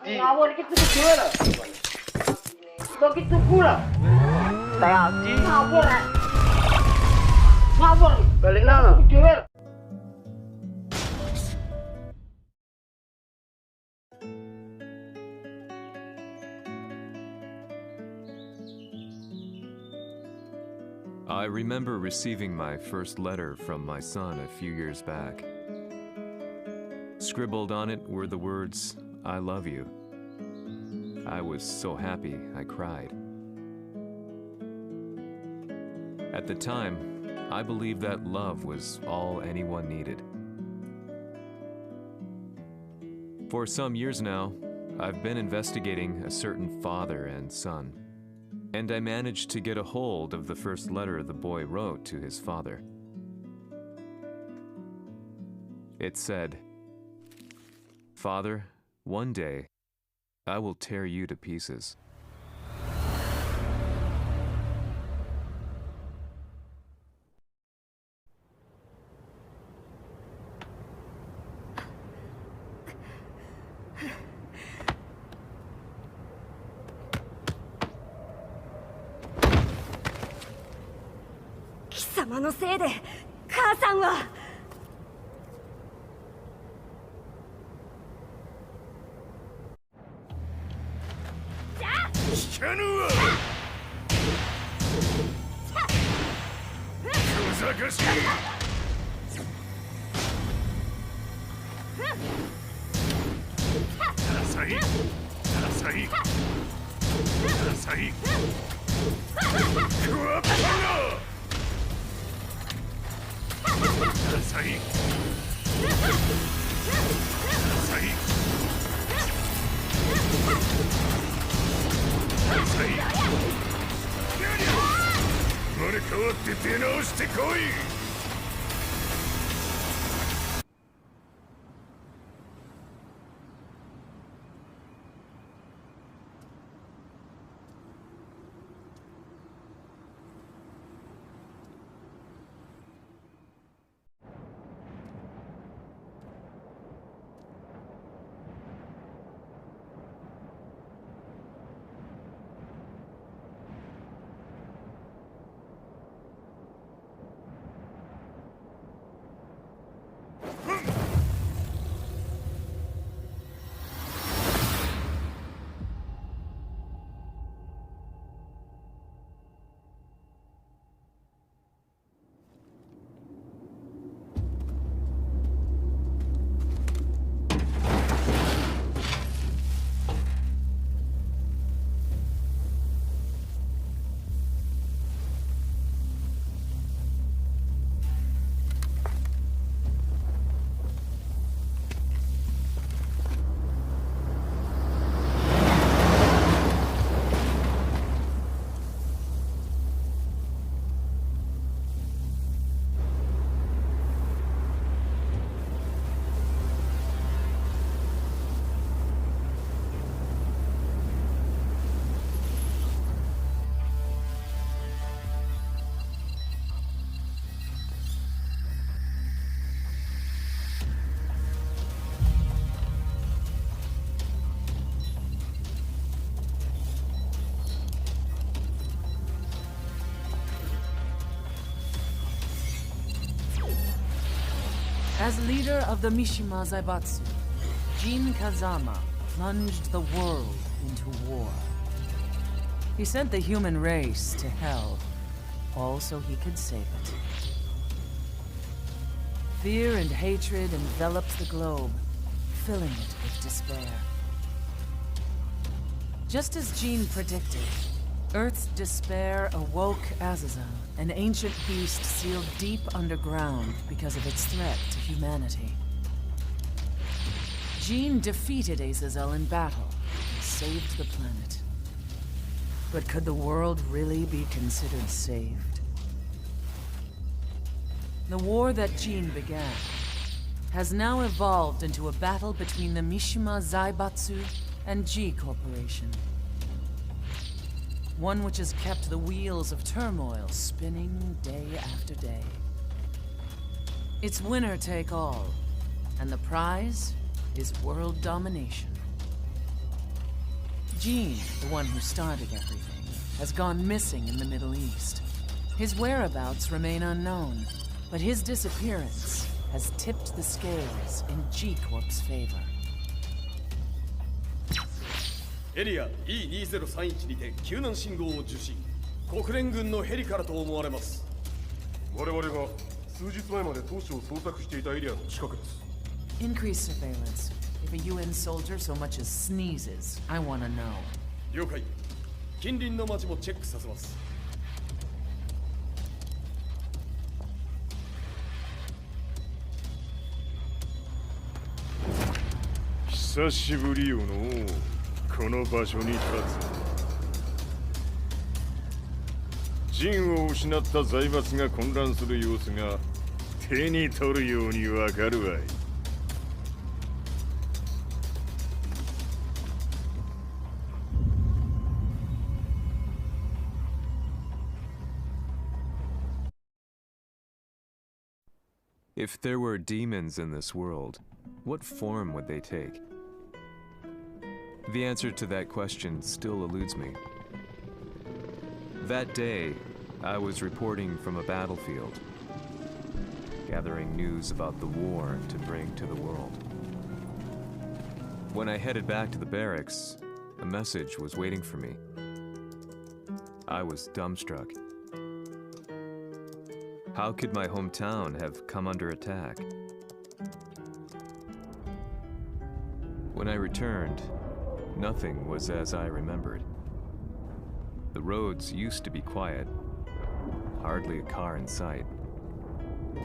Ngawur kita kecil. Begitu pula. Tadi. Ngawur. Ngawur. Balik nang. Kecil. I remember receiving my first letter from my son a few years back. Scribbled on it were the words, "I love you." I was so happy I cried. At the time, I believed that love was all anyone needed. For some years now, I've been investigating a certain father and son, and I managed to get a hold of the first letter the boy wrote to his father. It said, "Father, one day, I will tear you to pieces." Kisamaのせいで母さんは。聞かぬわ。小賢しい。浅い。浅い。浅い。クワッパが。浅い。浅い。生まれ変わって出直してこい。As leader of the Mishima Zaibatsu, Jin Kazama plunged the world into war. He sent the human race to hell, all so he could save it. Fear and hatred enveloped the globe, filling it with despair. Just as Jin predicted, Earth's despair awoke Azazel, an ancient beast sealed deep underground because of its threat to humanity. Jin defeated Azazel in battle and saved the planet. But could the world really be considered saved? The war that Jin began has now evolved into a battle between the Mishima Zaibatsu and G Corporation. One which has kept the wheels of turmoil spinning day after day. It's winner take all, and the prize is world domination. Jean, the one who started everything, has gone missing in the Middle East. His whereabouts remain unknown, but his disappearance has tipped the scales in G-Corp's favor. エリア E2031 にて救難信号を受信。国連軍のヘリからと思われます。我々が数日前まで当初を捜索していたエリアの近くです。 Increase surveillance. If a UN soldier so much as sneezes, I want to know. 了解。近隣の町もチェックさせます。久しぶりよのこの場所に立つ。陣を失った財閥が混乱する様子が手に取るようにわかるわい。If there were demons in this world, what form would they take? The answer to that question still eludes me. That day, I was reporting from a battlefield, gathering news about the war to bring to the world. When I headed back to the barracks, a message was waiting for me. I was dumbstruck. How could my hometown have come under attack? When I returned, nothing was as I remembered. The roads used to be quiet, hardly a car in sight.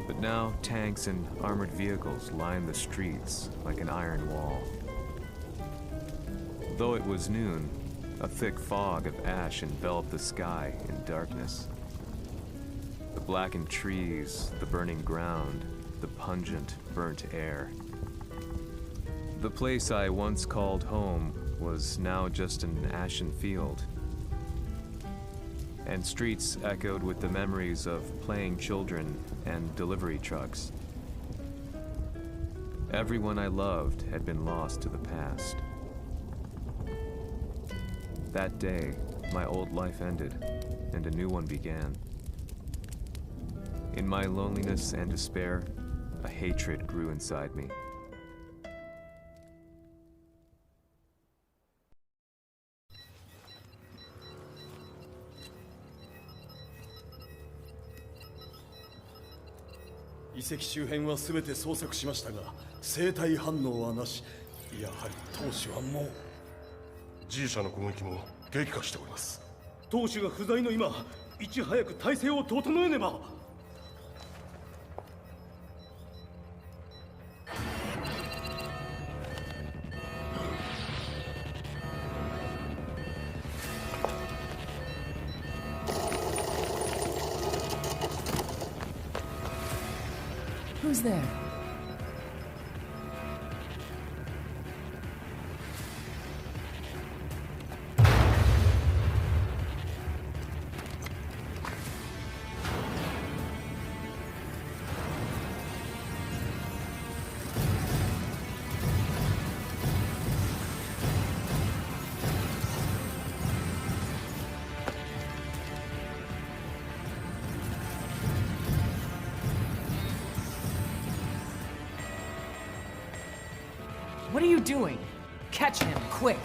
But now tanks and armored vehicles line the streets like an iron wall. Though it was noon, a thick fog of ash enveloped the sky in darkness. The blackened trees, the burning ground, the pungent, burnt air. The place I once called home was now just an ashen field, and streets echoed with the memories of playing children and delivery trucks. Everyone I loved had been lost to the past. That day, my old life ended, and a new one began. In my loneliness and despair, a hatred grew inside me.遺跡周辺は全て捜索しましたが、生体反応はなし。やはり当主はもう。G 社の攻撃も激化しております。当主が不在の今、いち早く体制を整えねば。Who's there? What are you doing? Catch him, quick!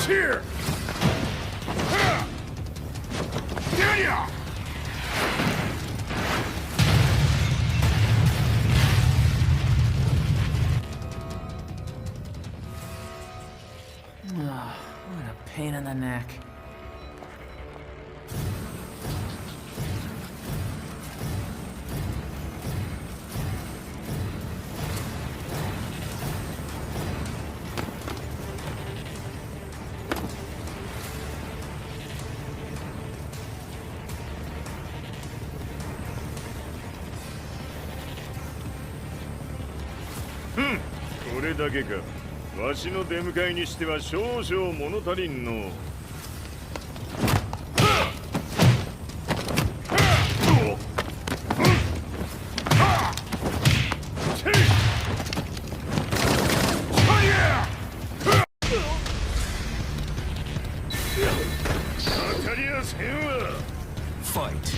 Here! What a pain in the neck. れだけか。わしの出迎えにしては少々物足りんの。当たりやせんわ。Fight.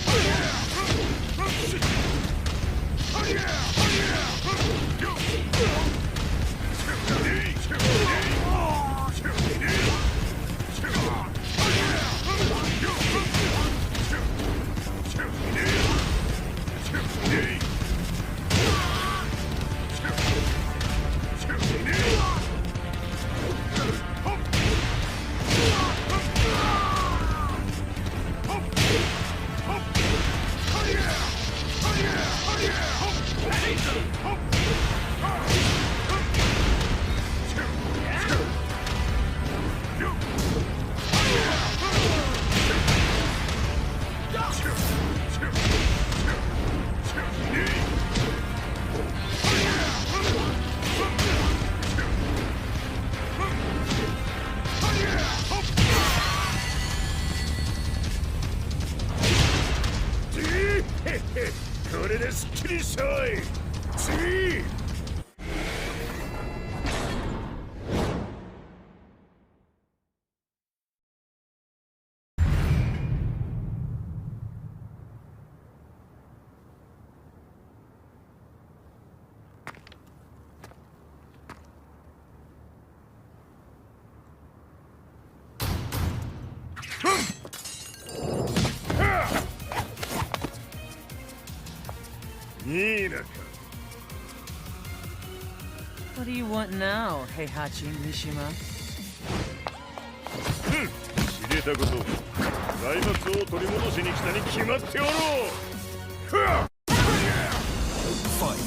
これですっきりしたい。次。いいなか。What do you want now, Heihachi Mishima? 知れたこと。財閥を取り戻しに来たに決まっておろう。Fight.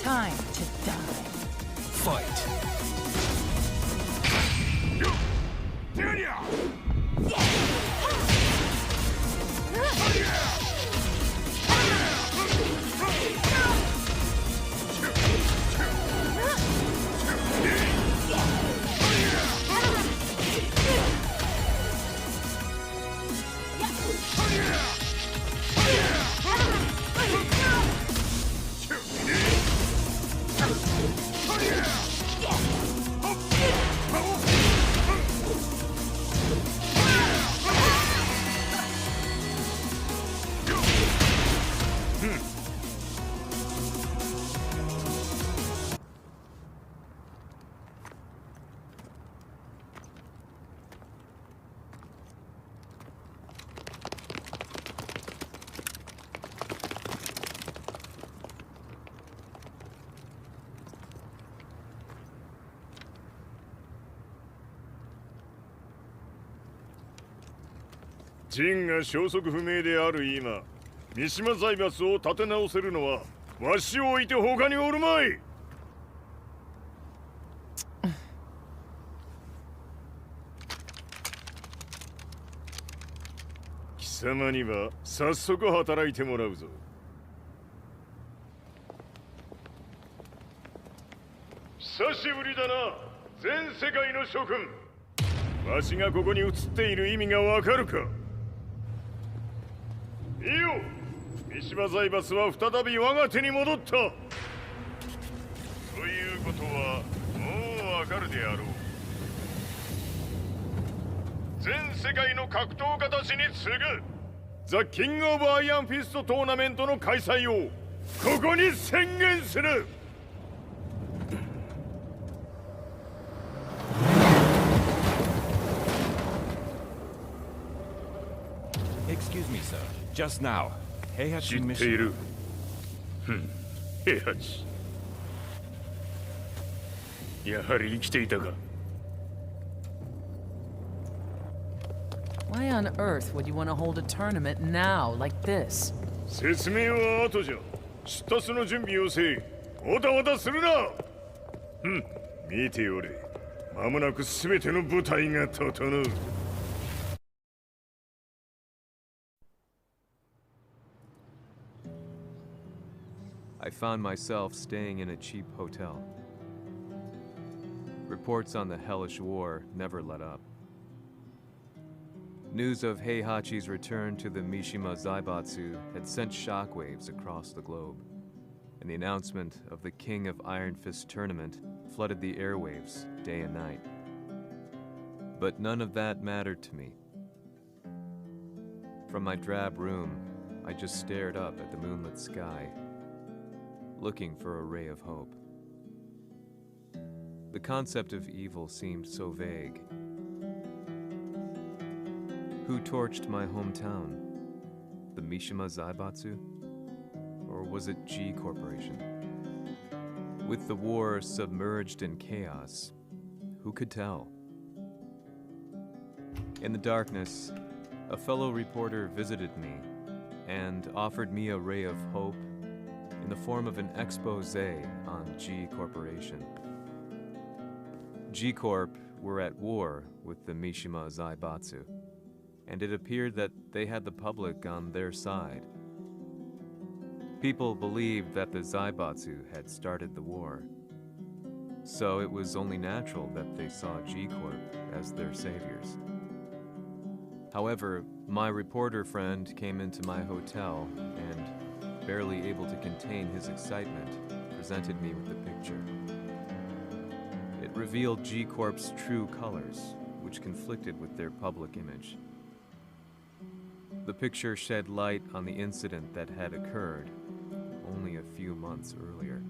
Time to die. Fight.ジンが消息不明である今、三島財閥を立て直せるのはわしを置いて他におるまい。貴様には早速働いてもらうぞ。久しぶりだな、全世界の諸君。わしがここに映っている意味がわかるか。いいよ、三島財閥は再び我が手に戻った。ということはもうわかるであろう。全世界の格闘家たちに次ぐザ・キング・オブ・アイアンフィストトーナメントの開催をここに宣言する。Just now, Heihachi 知ってい mission. る。平八。やはり生きていたか。 Why on earth would you want to hold a tournament now, like this? 説明は後じゃ。出立の準備をせい。おたおたするな。見ておれ。間もなくすべての部隊が整う。 I found myself staying in a cheap hotel. Reports on the hellish war never let up. News of Heihachi's return to the Mishima Zaibatsu had sent shockwaves across the globe, and the announcement of the King of Iron Fist tournament flooded the airwaves day and night. But none of that mattered to me. From my drab room, I just stared up at the moonlit sky, looking for a ray of hope. The concept of evil seemed so vague. Who torched my hometown? The Mishima Zaibatsu? Or was it G Corporation? With the war submerged in chaos, who could tell? In the darkness, a fellow reporter visited me and offered me a ray of hope in the form of an expose on G Corporation. G Corp were at war with the Mishima Zaibatsu, and it appeared that they had the public on their side. People believed that the Zaibatsu had started the war, so it was only natural that they saw G Corp as their saviors. However, my reporter friend came into my hotel and, barely able to contain his excitement, presented me with the picture. It revealed G Corp's true colors, which conflicted with their public image. The picture shed light on the incident that had occurred only a few months earlier.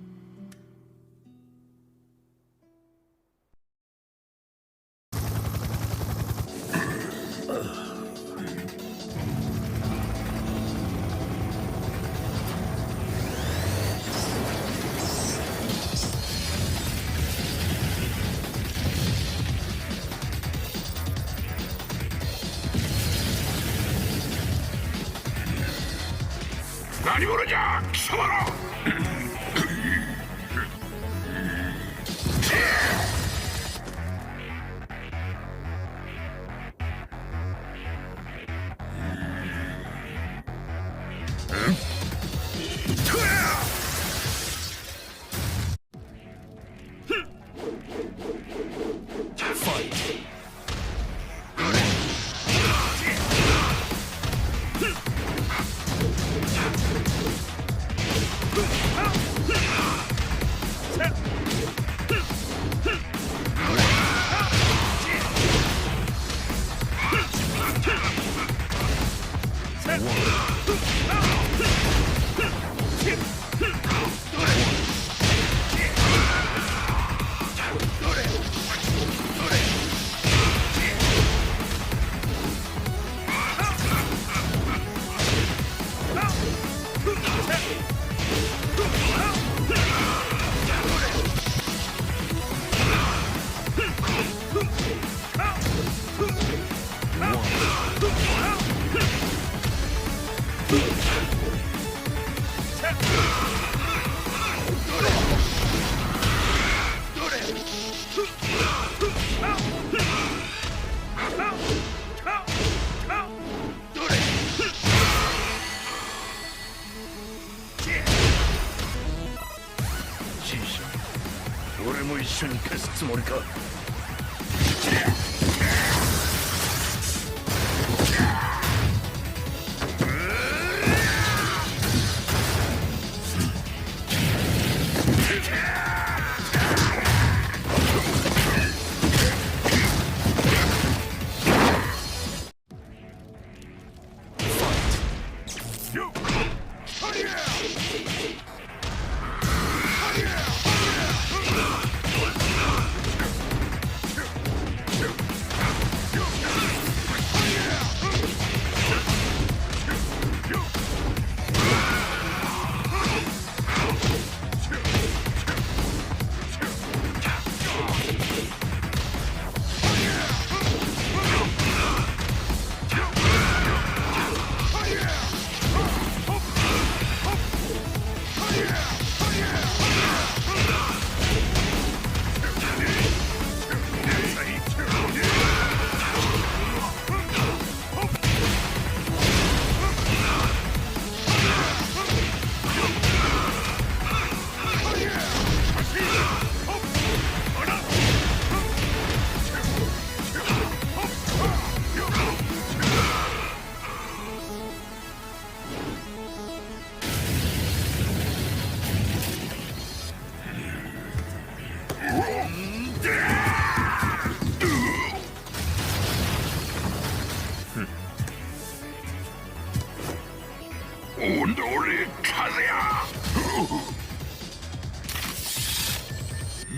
오늘의 카드야!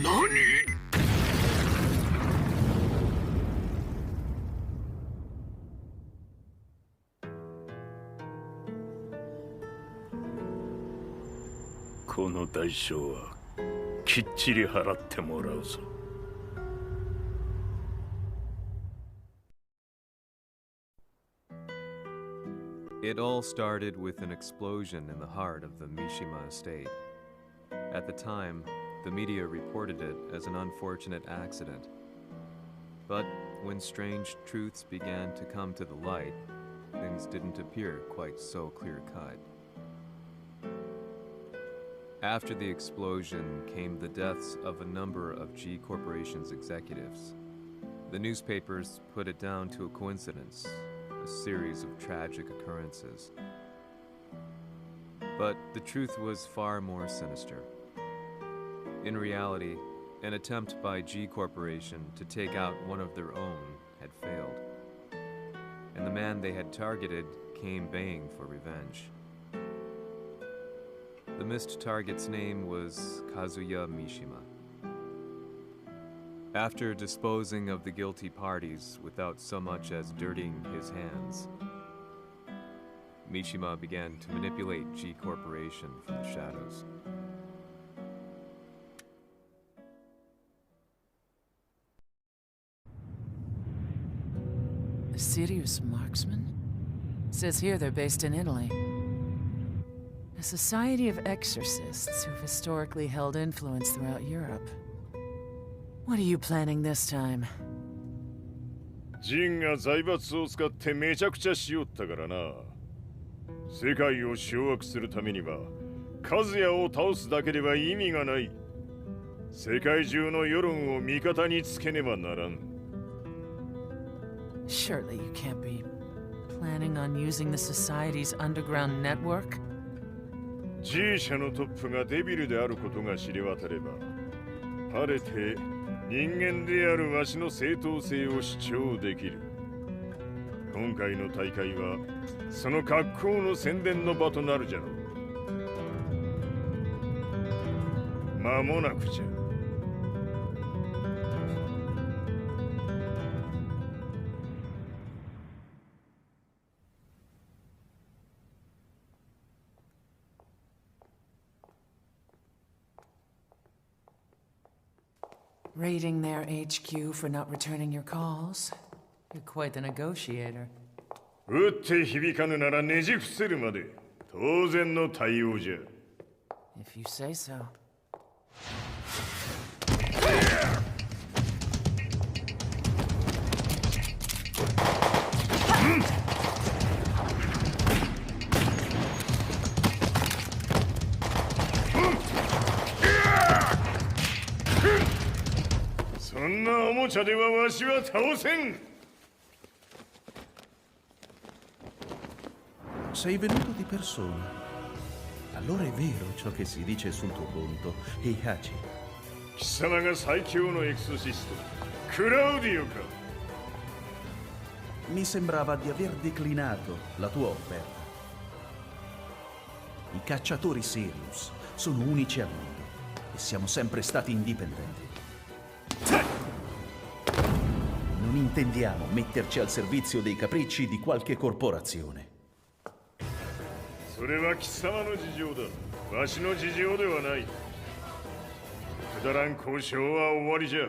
너니?この代償はきっちり払ってもらうぞ。It all started with an explosion in the heart of the Mishima estate. At the time, the media reported it as an unfortunate accident. But when strange truths began to come to the light, things didn't appear quite so clear-cut. After the explosion came the deaths of a number of G Corporation's executives. The newspapers put it down to a coincidence, a series of tragic occurrences. But the truth was far more sinister. In reality, an attempt by G Corporation to take out one of their own had failed, and the man they had targeted came baying for revenge. The missed target's name was Kazuya Mishima. After disposing of the guilty parties without so much as dirtying his hands, Mishima began to manipulate G Corporation from the shadows. A serious marksman? Says here they're based in Italy. A society of exorcists who've historically held influence throughout Europe. What are you planning this time? ジンが財閥を使ってめちゃくちゃしよったからな。世界を掌握するためにはカズヤを倒すだけでは意味がない。世界中の世論を味方につけねばならん。Surely you can't be planning on using the society's underground network? G 社のトップがデビルであることが知れ渡れば、晴れて人間であるわしの正当性を主張できる。今回の大会はその格好の宣伝の場となるじゃろう。間もなくじゃ。Raiding their HQ for not returning your calls? You're quite the negotiator. 撃って響かぬならねじ伏せるまで当然の対応じゃ。If you say so. Sei venuto di persona. Allora è vero ciò che si dice sul tuo conto, Heihachi. 貴様が最強のエクソシスト、クラウディオか。Mi sembrava di aver declinato la tua offerta. I cacciatori Sirius sono unici al mondo e siamo sempre stati indipendenti. Non intendiamo metterci al servizio dei capricci di qualche corporazione. それは貴様の事情だ。わしの事情ではない。くだらん交渉は終わりじゃ。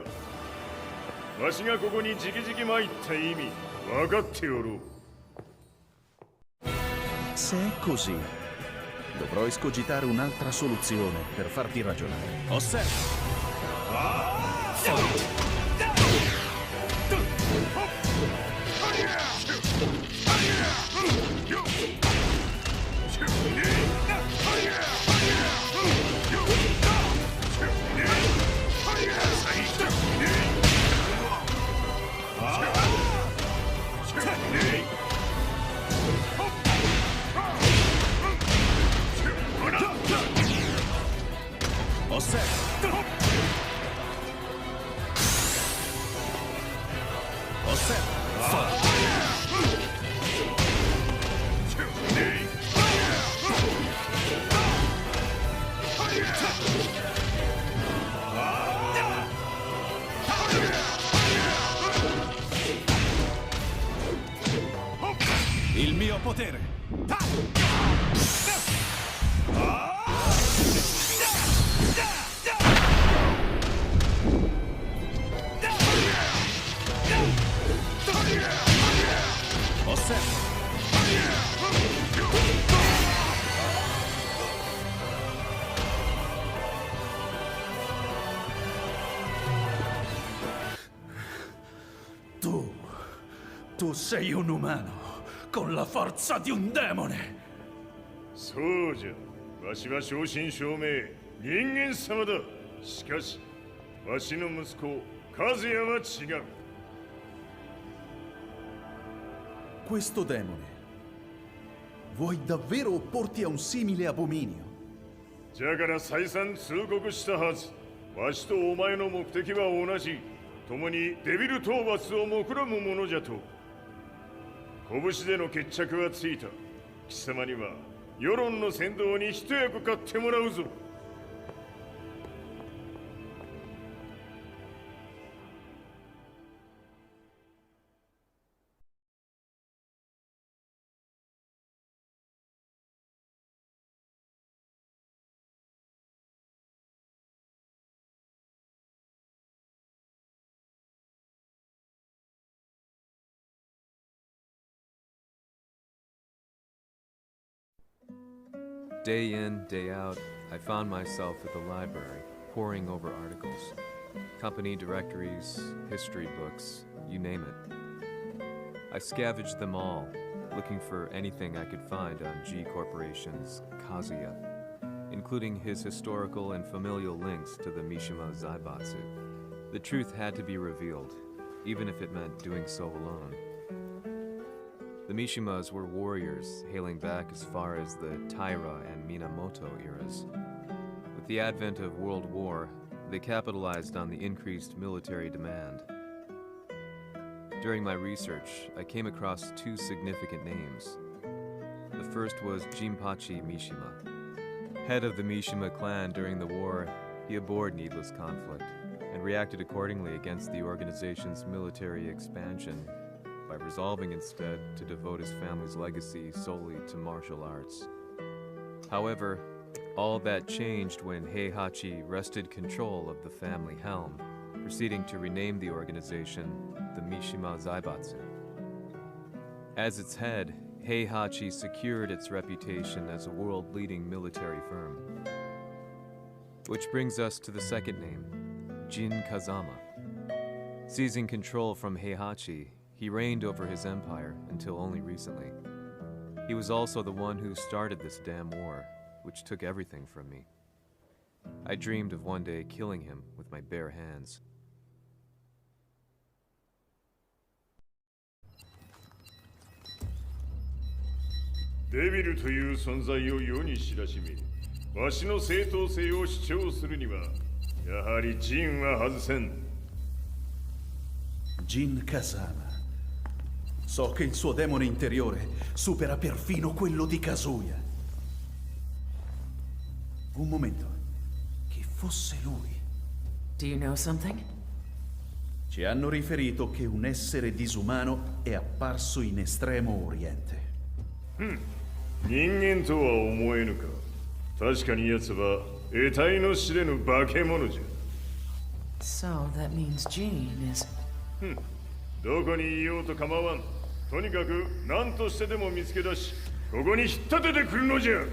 わしがここに直々参った意味分かっておろう。Se è così, dovrò escogitare un'altra soluzione per farti ragionare. Osserva! potere! Osserva. Tu sei un umano con la forza di un demone. そうじゃ。わしは正真正銘人間様だ。しかしわしの息子和也は違う。 Questo demone, vuoi davvero opporti a un simile abominio? じゃから再三通告したはず。わしとお前の目的は同じ。共にデビル討伐を目論むものじゃと。拳での決着はついた。貴様には世論の先導に一役買ってもらうぞ。Day in, day out, I found myself at the library, poring over articles. Company directories, history books, you name it. I scavenged them all, looking for anything I could find on G Corporation's Kazuya, including his historical and familial links to the Mishima Zaibatsu. The truth had to be revealed, even if it meant doing so alone. The Mishimas were warriors hailing back as far as the Taira and Minamoto eras. With the advent of World War, they capitalized on the increased military demand. During my research, I came across two significant names. The first was Jinpachi Mishima. Head of the Mishima clan during the war, he abhorred needless conflict and reacted accordingly against the organization's military expansion by resolving instead to devote his family's legacy solely to martial arts. However, all that changed when Heihachi wrested control of the family helm, proceeding to rename the organization the Mishima Zaibatsu. As its head, Heihachi secured its reputation as a world-leading military firm. Which brings us to the second name, Jin Kazama. Seizing control from Heihachi, he reigned over his empire until only recently. He was also the one who started this damn war, which took everything from me. I dreamed of one day killing him with my bare hands. Devil という存在を世に知らしめ、わしの正当性を主張するには、やはりジンは外せん。 Jin Kazama. So che il suo demone interiore supera perfino quello di Kazuya. Un momento. Che fosse lui. Do you know something? Ci hanno riferito che un essere disumano è apparso in Estremo Oriente. 人間とは思えぬか。確かに奴は得体の知れぬ化け物じゃ。 So that means Jean is... どこにいようと構わん。とにかく何としてでも見つけ出し、ここに引っ立ててくるのじゃ。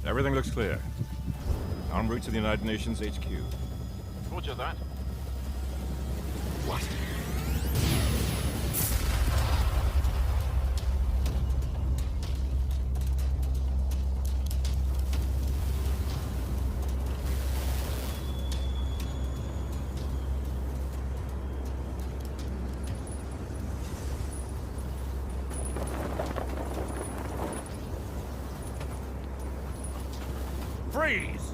Everything looks clear. En route to the United Nations HQ. Roger that. What? Freeze!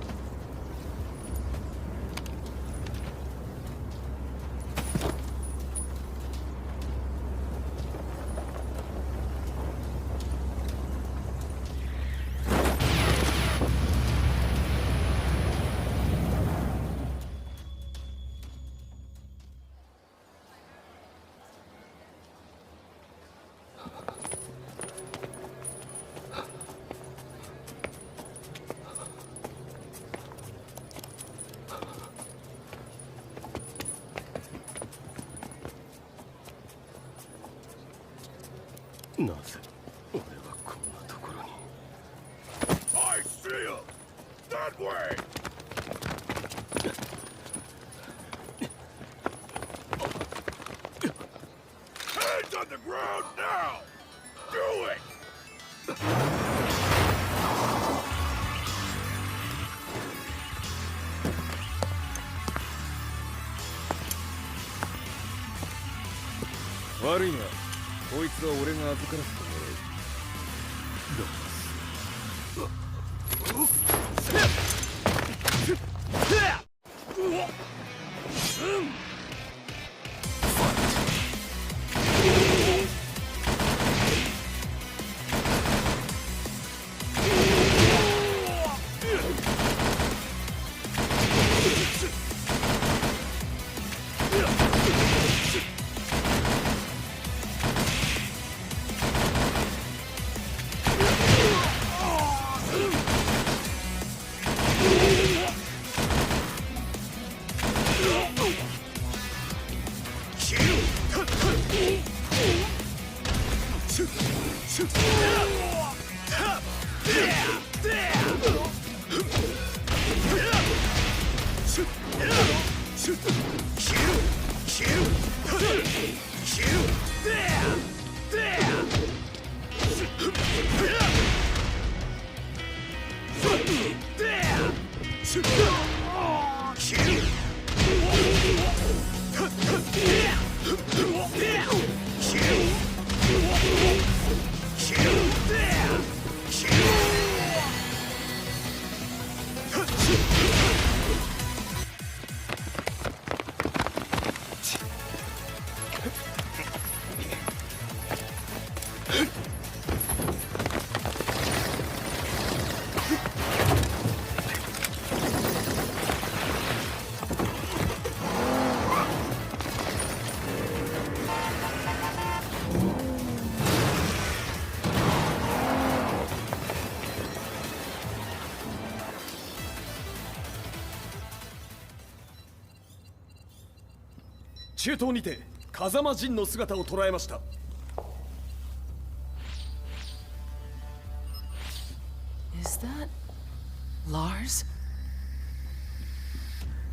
なぜ俺はこんなところに。 I see him! That way! Hands on the ground now! Do it!悪いな。こいつは俺が預からせてもらう。中東にて風間陣の姿を捉えました。Is that Lars?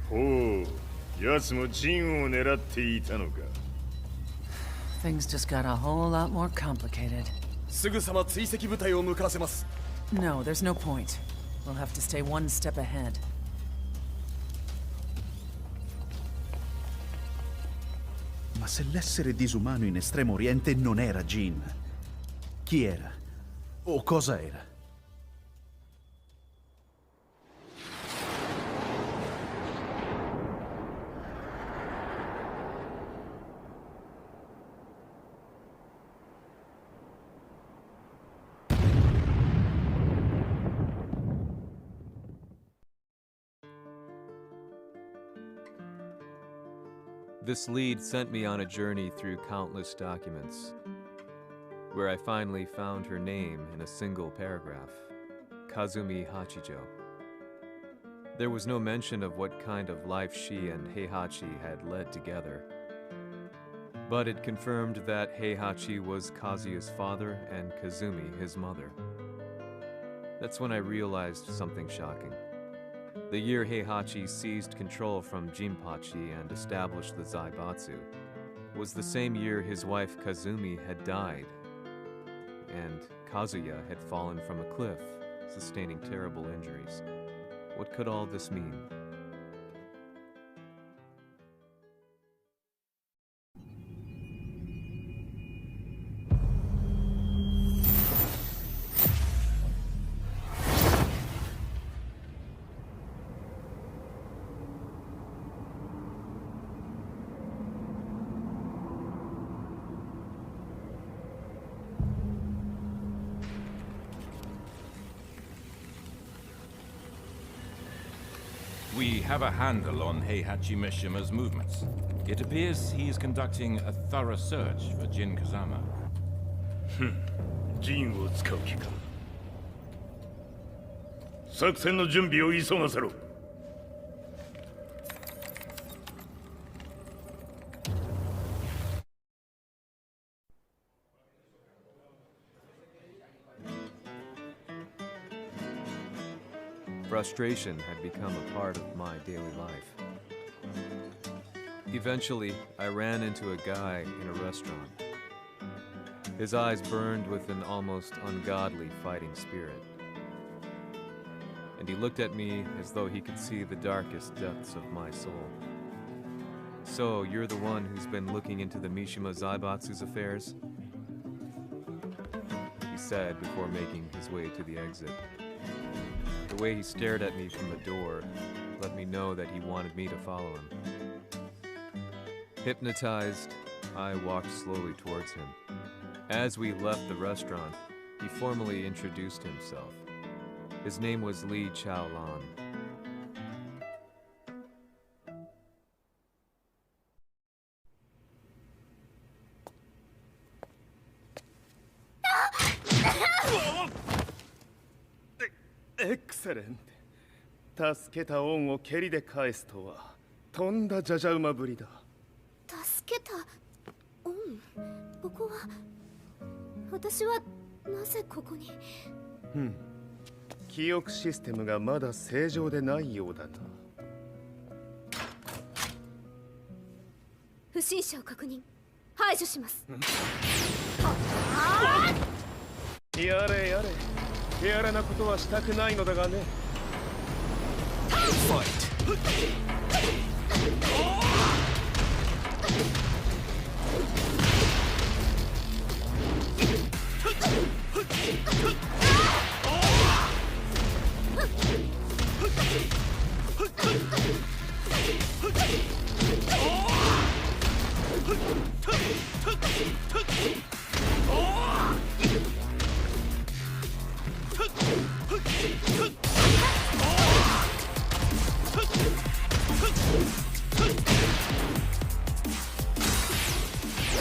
ほう、奴も陣を狙っていたのか。 Things just got a whole lot more complicated. すぐさま追跡部隊を向かわせます。 No, there's no point. We'll have to stay one step ahead. Ma se l'essere disumano in Estremo Oriente non era Jin, chi era? O cosa era? This lead sent me on a journey through countless documents, where I finally found her name in a single paragraph, Kazumi Hachijo. There was no mention of what kind of life she and Heihachi had led together, but it confirmed that Heihachi was Kazuya's father and Kazumi his mother. That's when I realized something shocking. The year Heihachi seized control from Jinpachi and established the Zaibatsu was the same year his wife Kazumi had died, and Kazuya had fallen from a cliff, sustaining terrible injuries. What could all this mean? We have a handle on Heihachi Mishima's movements. It appears he is conducting a thorough search for Jin Kazama. 陣を使う気か。作戦の準備を急がせろ。Frustration had become a part of my daily life. Eventually, I ran into a guy in a restaurant. His eyes burned with an almost ungodly fighting spirit. And he looked at me as though he could see the darkest depths of my soul. So, you're the one who's been looking into the Mishima Zaibatsu's affairs? He said before making his way to the exit. The way he stared at me from the door let me know that he wanted me to follow him. Hypnotized, I walked slowly towards him. As we left the restaurant, he formally introduced himself. His name was Li Chaolan. Excellent. 助けた恩を蹴りで返すとはとんだじゃじゃ馬ぶりだ。助けた恩。ここは私はなぜここに。記憶システムがまだ正常でないようだな。不審者を確認。排除します。やれやれ。手荒なことはしたくないのだがね。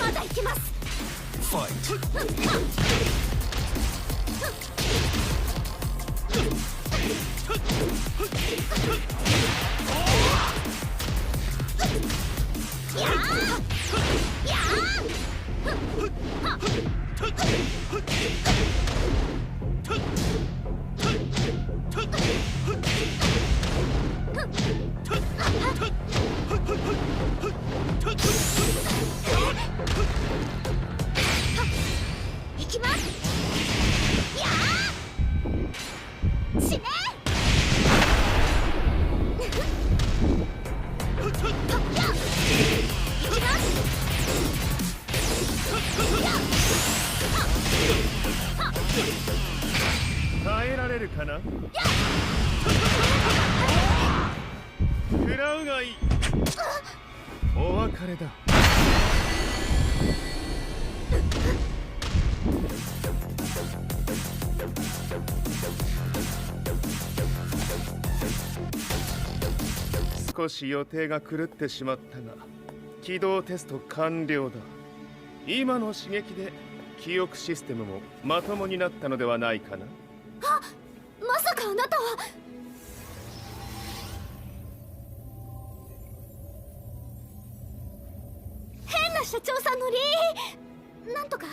まだ行けます。行きます。やー。死ね。耐えられるかな。食らうがいい。お別れだ。少し予定が狂ってしまったが起動テスト完了だ。今の刺激で記憶システムもまともになったのではないかな。あ、まさかあなたは。変な社長さんのリーなんとか。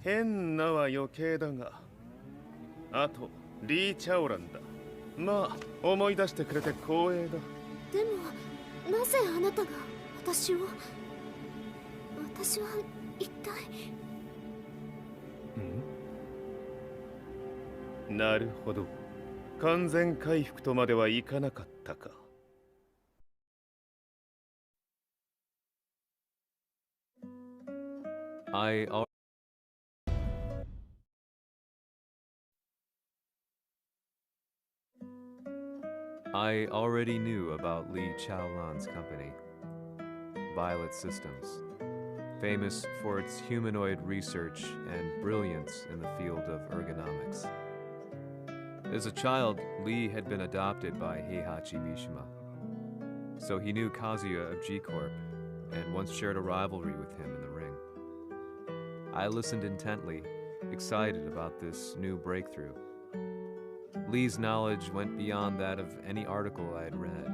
変なは余計だが、あとリー・チャオランだ。まあ思い出してくれて光栄だ。でもなぜあなたが私を。私は一体。なるほど。完全回復とまではいかなかったか。I already knew about Li Chaolan's company, Violet Systems, famous for its humanoid research and brilliance in the field of ergonomics. As a child, Li had been adopted by Heihachi Mishima, so he knew Kazuya of G-Corp and once shared a rivalry with him in the ring. I listened intently, excited about this new breakthrough. Lee's knowledge went beyond that of any article I had read.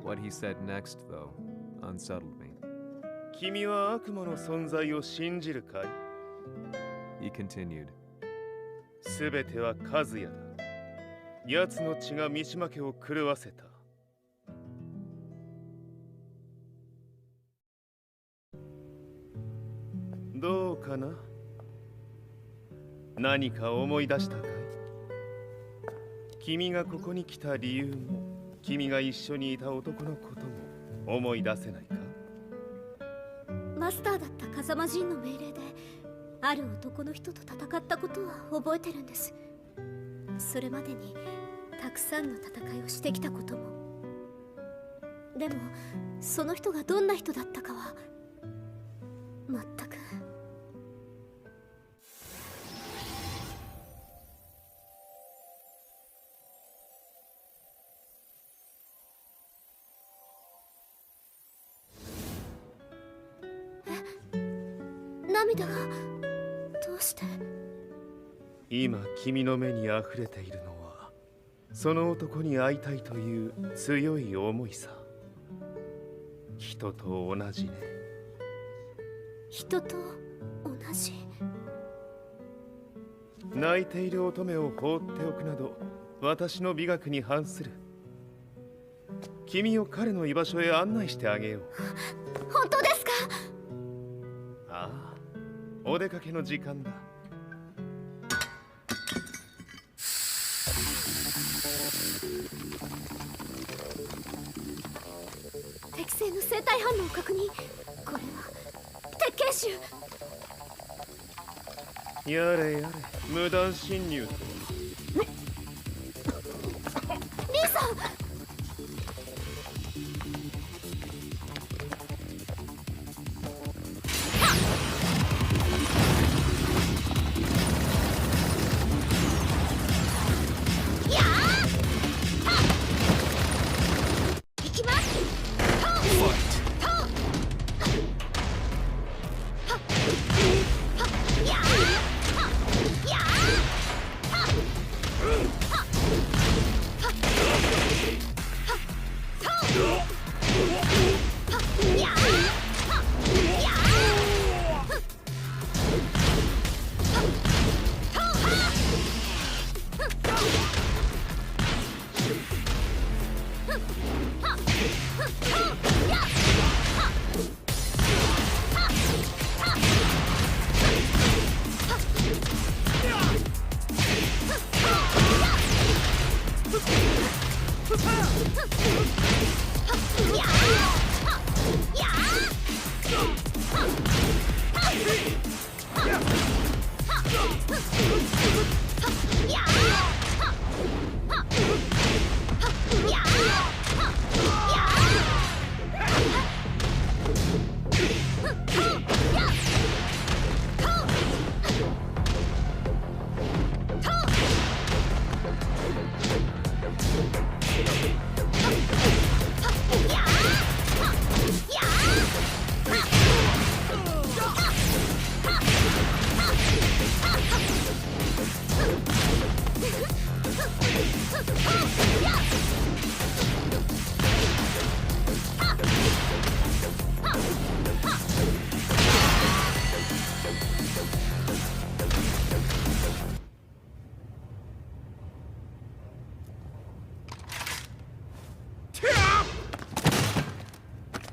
What he said next, though, unsettled me. 君は悪魔の存在を信じるかい? He continued. すべては和也だ。奴の血が三島家を狂わせた。どうかな？何か思い出したかい？君がここに来た理由も、君が一緒にいた男のことも思い出せないか？マスターだった風間陣の命令である男の人と戦ったことは覚えてるんです。それまでにたくさんの戦いをしてきたことも。でもその人がどんな人だったかは全く。涙がどうして？今君の目にあふれているのはその男に会いたいという強い思いさ。人と同じね。人と同じ？泣いている乙女を放っておくなど私の美学に反する。君を彼の居場所へ案内してあげよう。本当ですか？ああ、お出かけの時間だ。適正の生体反応を確認。これは鉄拳臭。やれやれ、無断侵入とは。リーさん！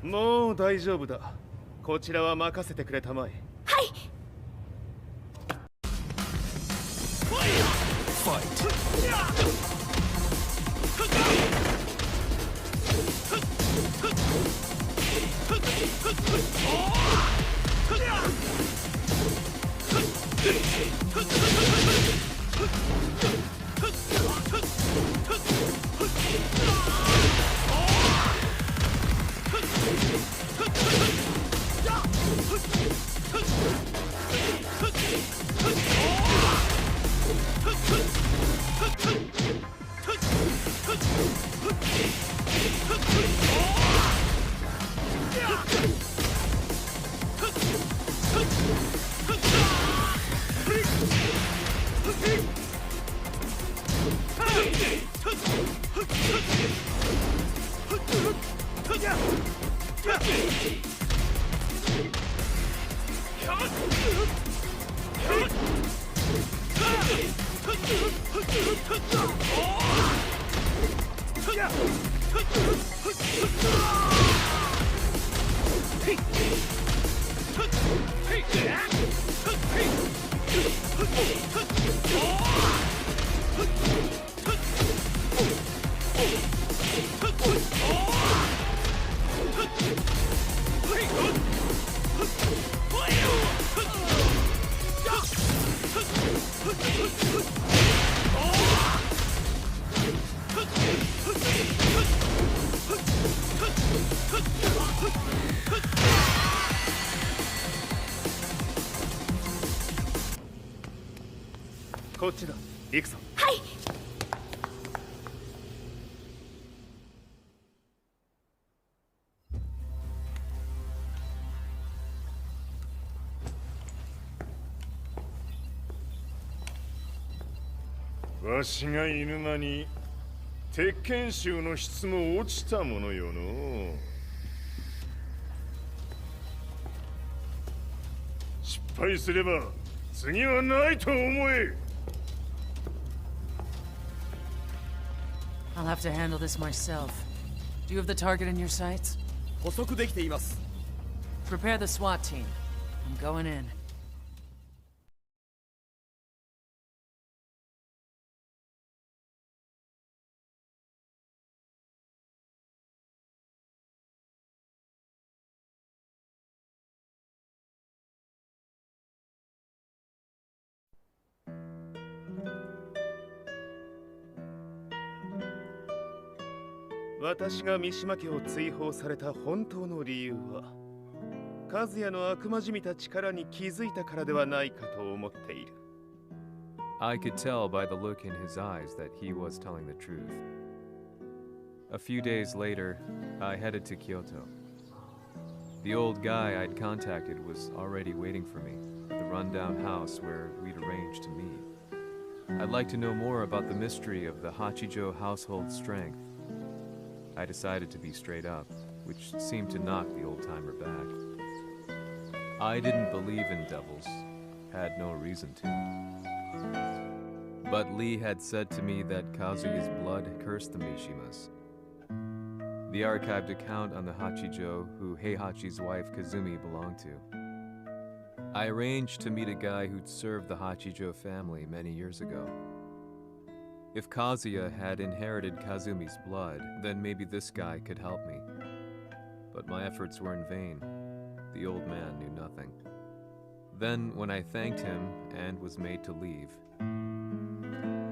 もう大丈夫だ。こちらは任せてくれたまえ。はい。こっちだ。行くぞ。はい。わしが犬間に鉄拳衆の質も落ちたものよの。失敗すれば次はないと思え。I'll have to handle this myself. Do you have the target in your sights? 捕捉できています。 Prepare the SWAT team. I'm going in.「私が三島家を追放された本当の理由は、和也の悪魔じみた力に気づいたからではないかと思っている。 I could tell by the look in his eyes that he was telling the truth. A few days later, I headed to Kyoto. The old guy I'd contacted was already waiting for me at the rundown house where we'd arranged to meet. I'd like to know more about the mystery of the Hachijo household strength. I decided to be straight up, which seemed to knock the old-timer back. I didn't believe in devils, had no reason to. But Lee had said to me that Kazuya's blood cursed the Mishimas. The archived account on the Hachijo who Heihachi's wife Kazumi belonged to. I arranged to meet a guy who'd served the Hachijo family many years ago. If Kazuya had inherited Kazumi's blood, then maybe this guy could help me. But my efforts were in vain. The old man knew nothing. Then, when I thanked him and was made to leave,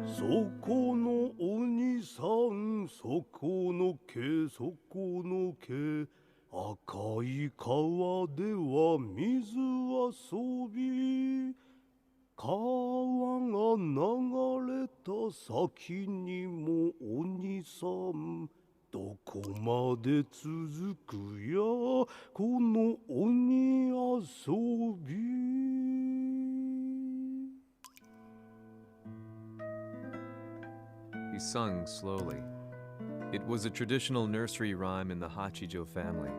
そこのお兄さん、そこの毛、そこの毛、赤い川では水遊び、川が流れた先にもお兄さん、どこまで続くやこの鬼遊び。 he sung slowly. It was a traditional nursery rhyme in the Hachijo family.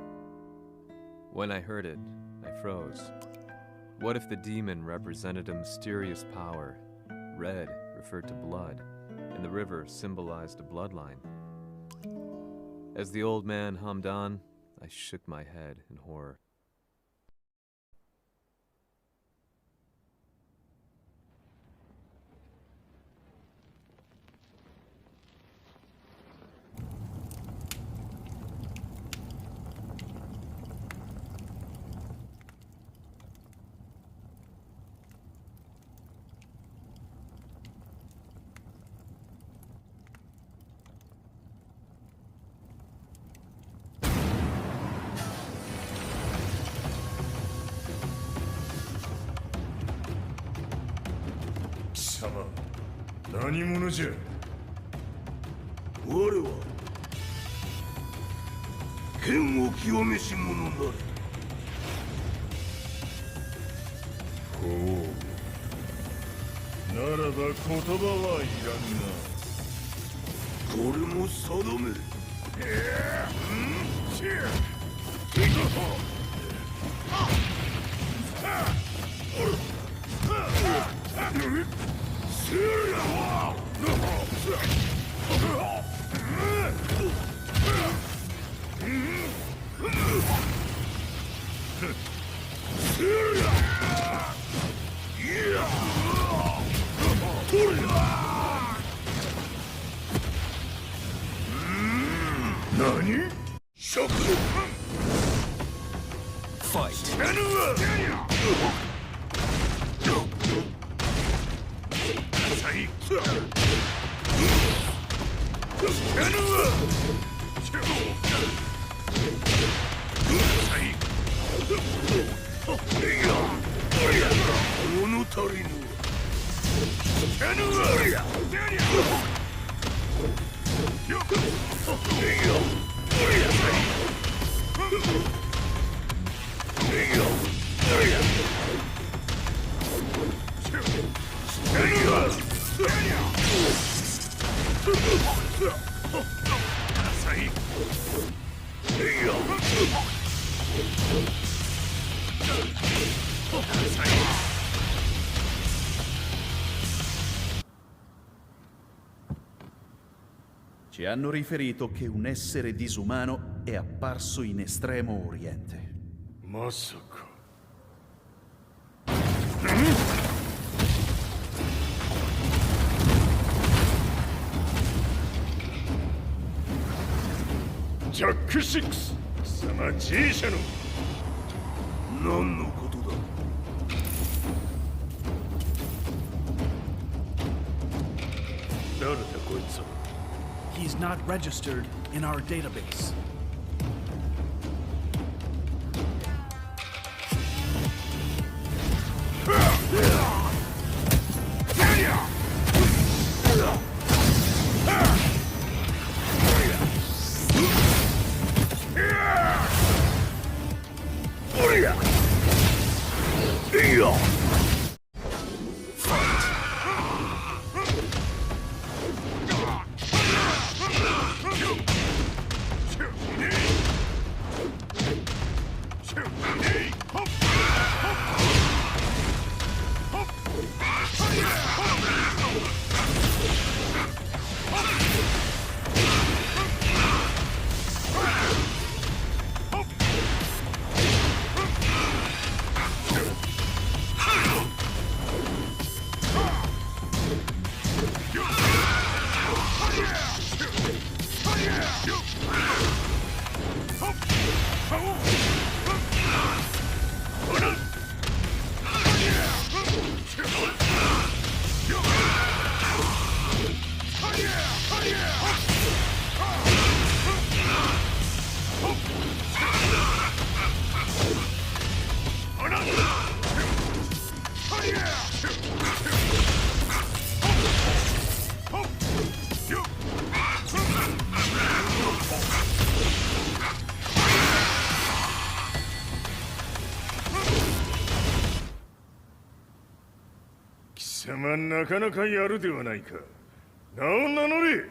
When I heard it, I froze. What if the demon represented a mysterious power? Red referred to blood, and the river symbolized a bloodline. As the old man hummed on, I shook my head in horror.貴様、何者じゃ。我は剣を清めし者なり。ほう。ならば言葉はいらんな。これも定め。せや！足りぬ。Ci hanno riferito che un essere disumano è apparso in Estremo Oriente. まさか。ジャック6、貴様 G 社の何のことだ。誰だこいつは。 He's not registered in our database.なかなかやるではないか。名を名乗れ。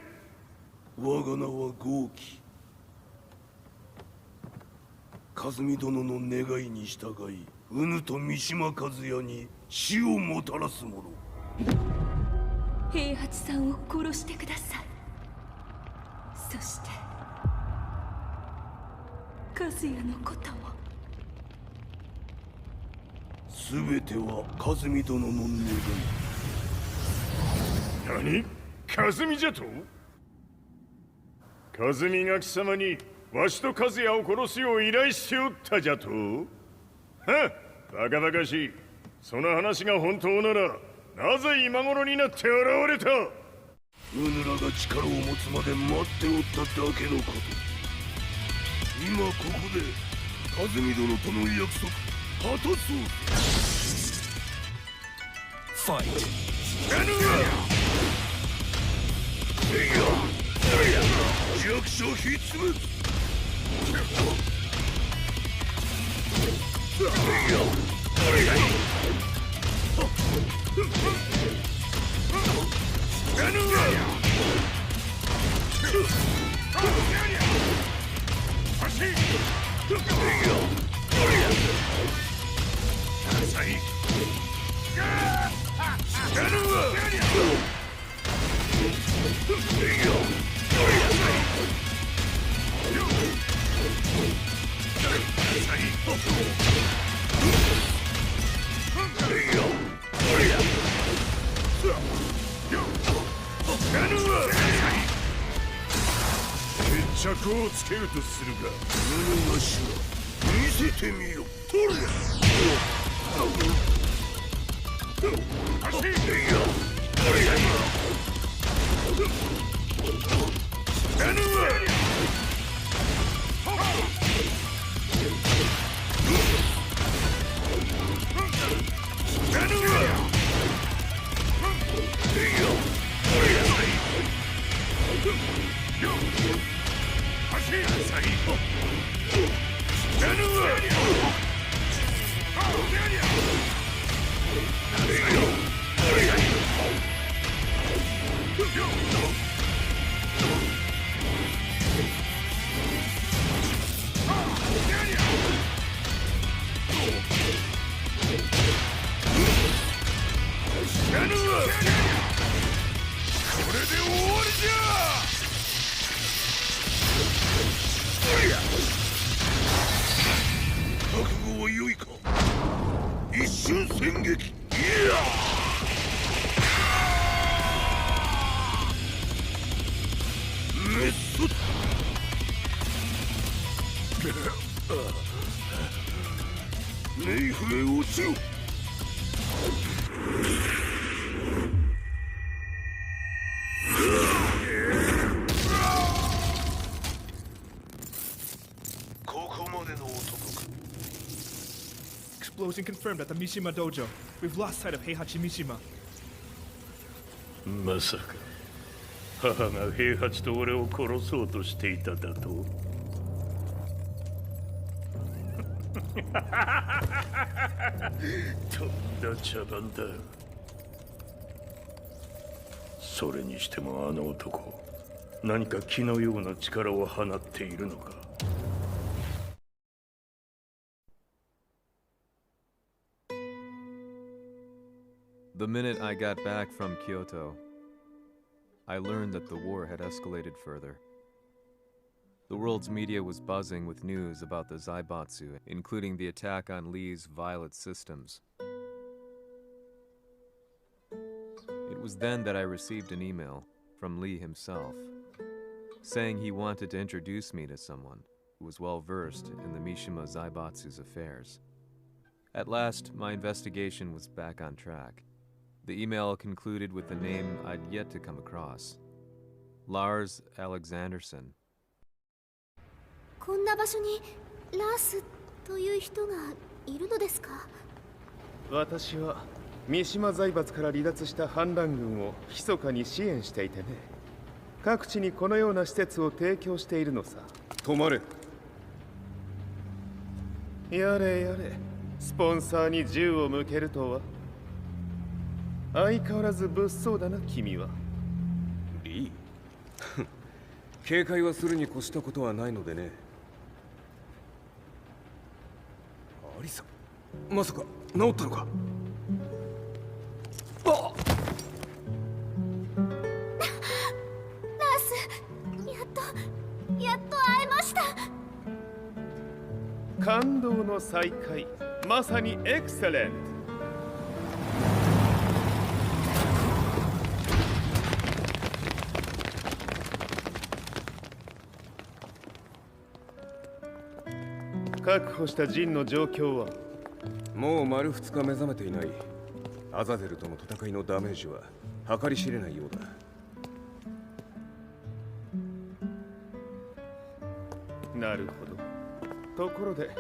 我が名は豪輝。和美殿の願いに従い、うぬと三島和也に死をもたらす者。平八さんを殺してください。そして和也のことも。すべては和美殿の願い。何？和美じゃと？和美が貴様にわしと和也を殺すよう依頼しておったじゃと？はっ、バカバカしい。その話が本当ならなぜ今頃になって現れた？うぬらが力を持つまで待っておっただけのこと。今ここで和美殿との約束果たそう。ファイト。弱者ひっつむ。決着をつけるとするが、布がしは見せてみよ。とりゃ。Anywhere! 戦撃。メッソ冥府へ落ちよ。Explosion confirmed at the Mishima Dojo. We've lost sight of Heihachi Mishima. まさか母が平八と俺を殺そうとしていただと。とんだ茶番だ。それにしてもあの男、何か気のような力を放っているのか。The minute I got back from Kyoto, I learned that the war had escalated further. The world's media was buzzing with news about the Zaibatsu, including the attack on Lee's Violet systems. It was then that I received an email from Lee himself, saying he wanted to introduce me to someone who was well versed in the Mishima Zaibatsu's affairs. At last, my investigation was back on track. The email concluded with a name I'd yet to come across. Lars Alexanderson. こんな場所にラースという人がいるのですか？私は三島財閥から離脱した反乱軍を密かに支援していてね。各地にこのような施設を提供しているのさ。止まれ。やれやれ、スポンサーに銃を向けるとは。相変わらず物騒だな、君は。リー警戒はするに越したことはないのでね。アリサ、まさか治ったのか？あっラース、やっと会えました。感動の再会、まさにエクセレント。確保したジンの状況は？もう丸2日目覚めていない。アザゼルとの戦いのダメージは計り知れないようだ。なるほど。ところで、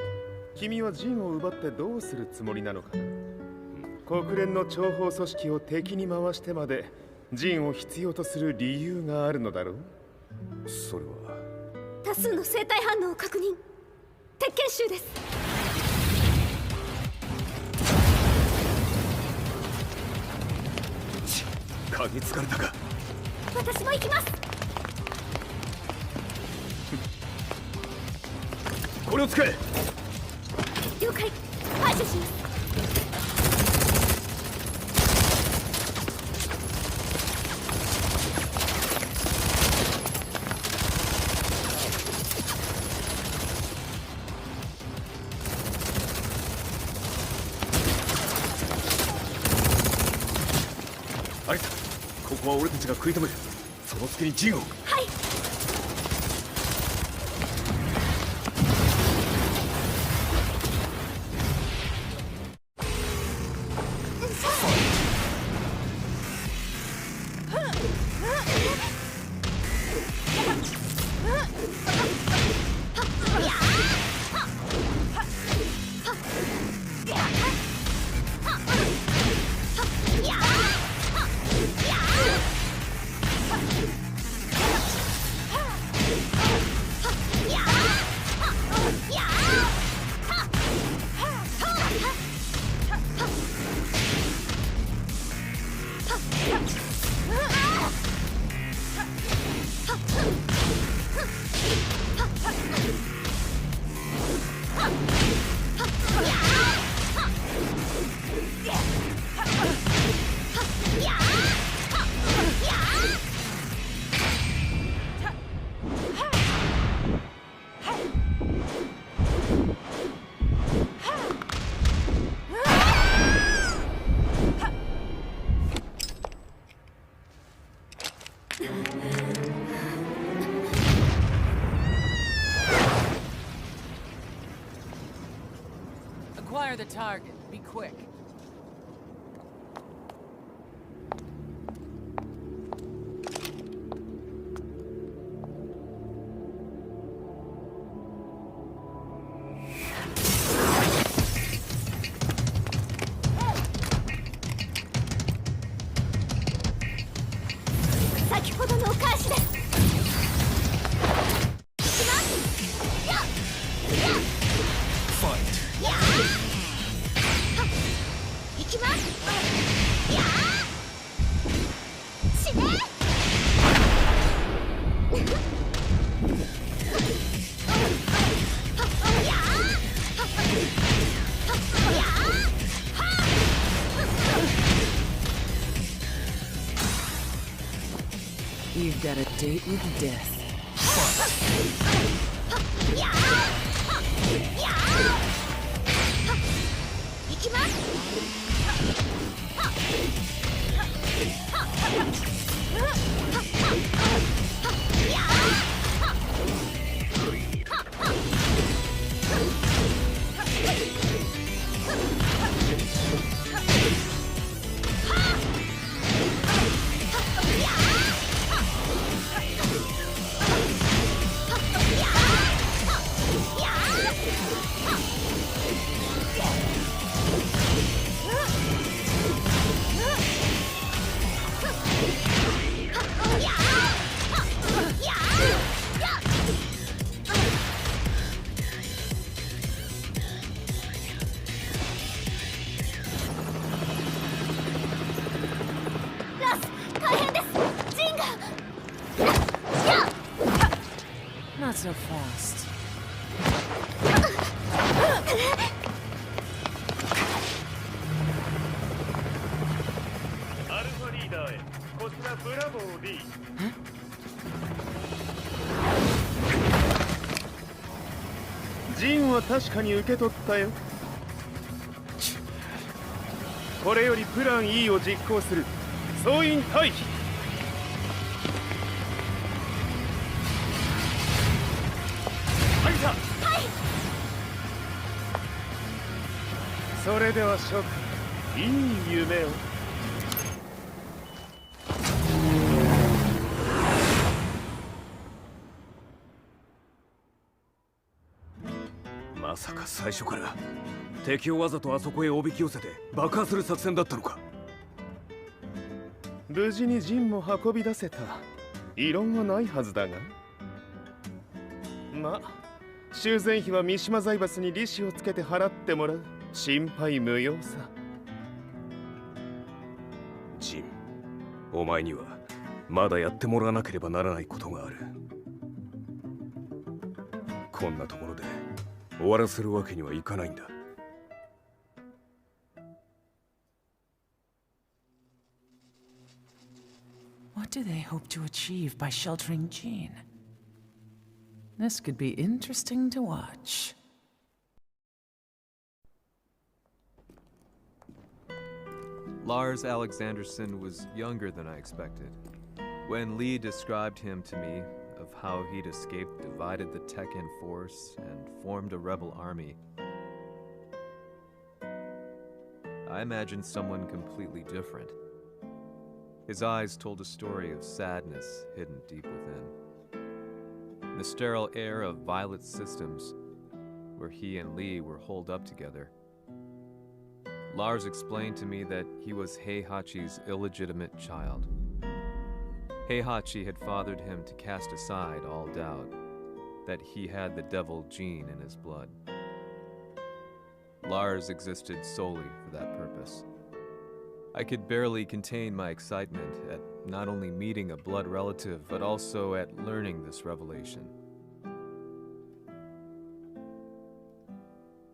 君はジンを奪ってどうするつもりなのかな？国連の諜報組織を敵に回してまでジンを必要とする理由があるのだろう？それは多数の生体反応を確認。鉄拳衆です。嗅ぎつかれたか。私も行きます。これを使え。了解。排除します。アリサ、ここは俺たちが食い止める。その隙にジンを。はい。the target. Be quick. You've got a date with death. Not so fast. アルファリーダーへ。こちらブラボー D。ジンは確かに受け取ったよ。これよりプラン E を実行する。総員退避。それでは諸君、いい夢を。まさか最初から敵をわざとあそこへおびき寄せて爆破する作戦だったのか。無事にジンも運び出せた。異論はないはずだが。まあ修繕費は三島財閥に利子をつけて払ってもらう。心配無用さ。ジン、お前にはまだやってもらわなければならないことがある。こんなところで終わらせるわけにはいかないんだ。What do they hope to achieve by sheltering Jean? This could be interesting to watch. Lars Alexanderson was younger than I expected. When Lee described him to me, of how he'd escaped, divided the Tekken force, and formed a rebel army, I imagined someone completely different. His eyes told a story of sadness hidden deep within. In the sterile air of Violet Systems, where he and Lee were holed up together, Lars explained to me that he was Heihachi's illegitimate child. Heihachi had fathered him to cast aside all doubt that he had the devil gene in his blood. Lars existed solely for that purpose. I could barely contain my excitement at not only meeting a blood relative, but also at learning this revelation.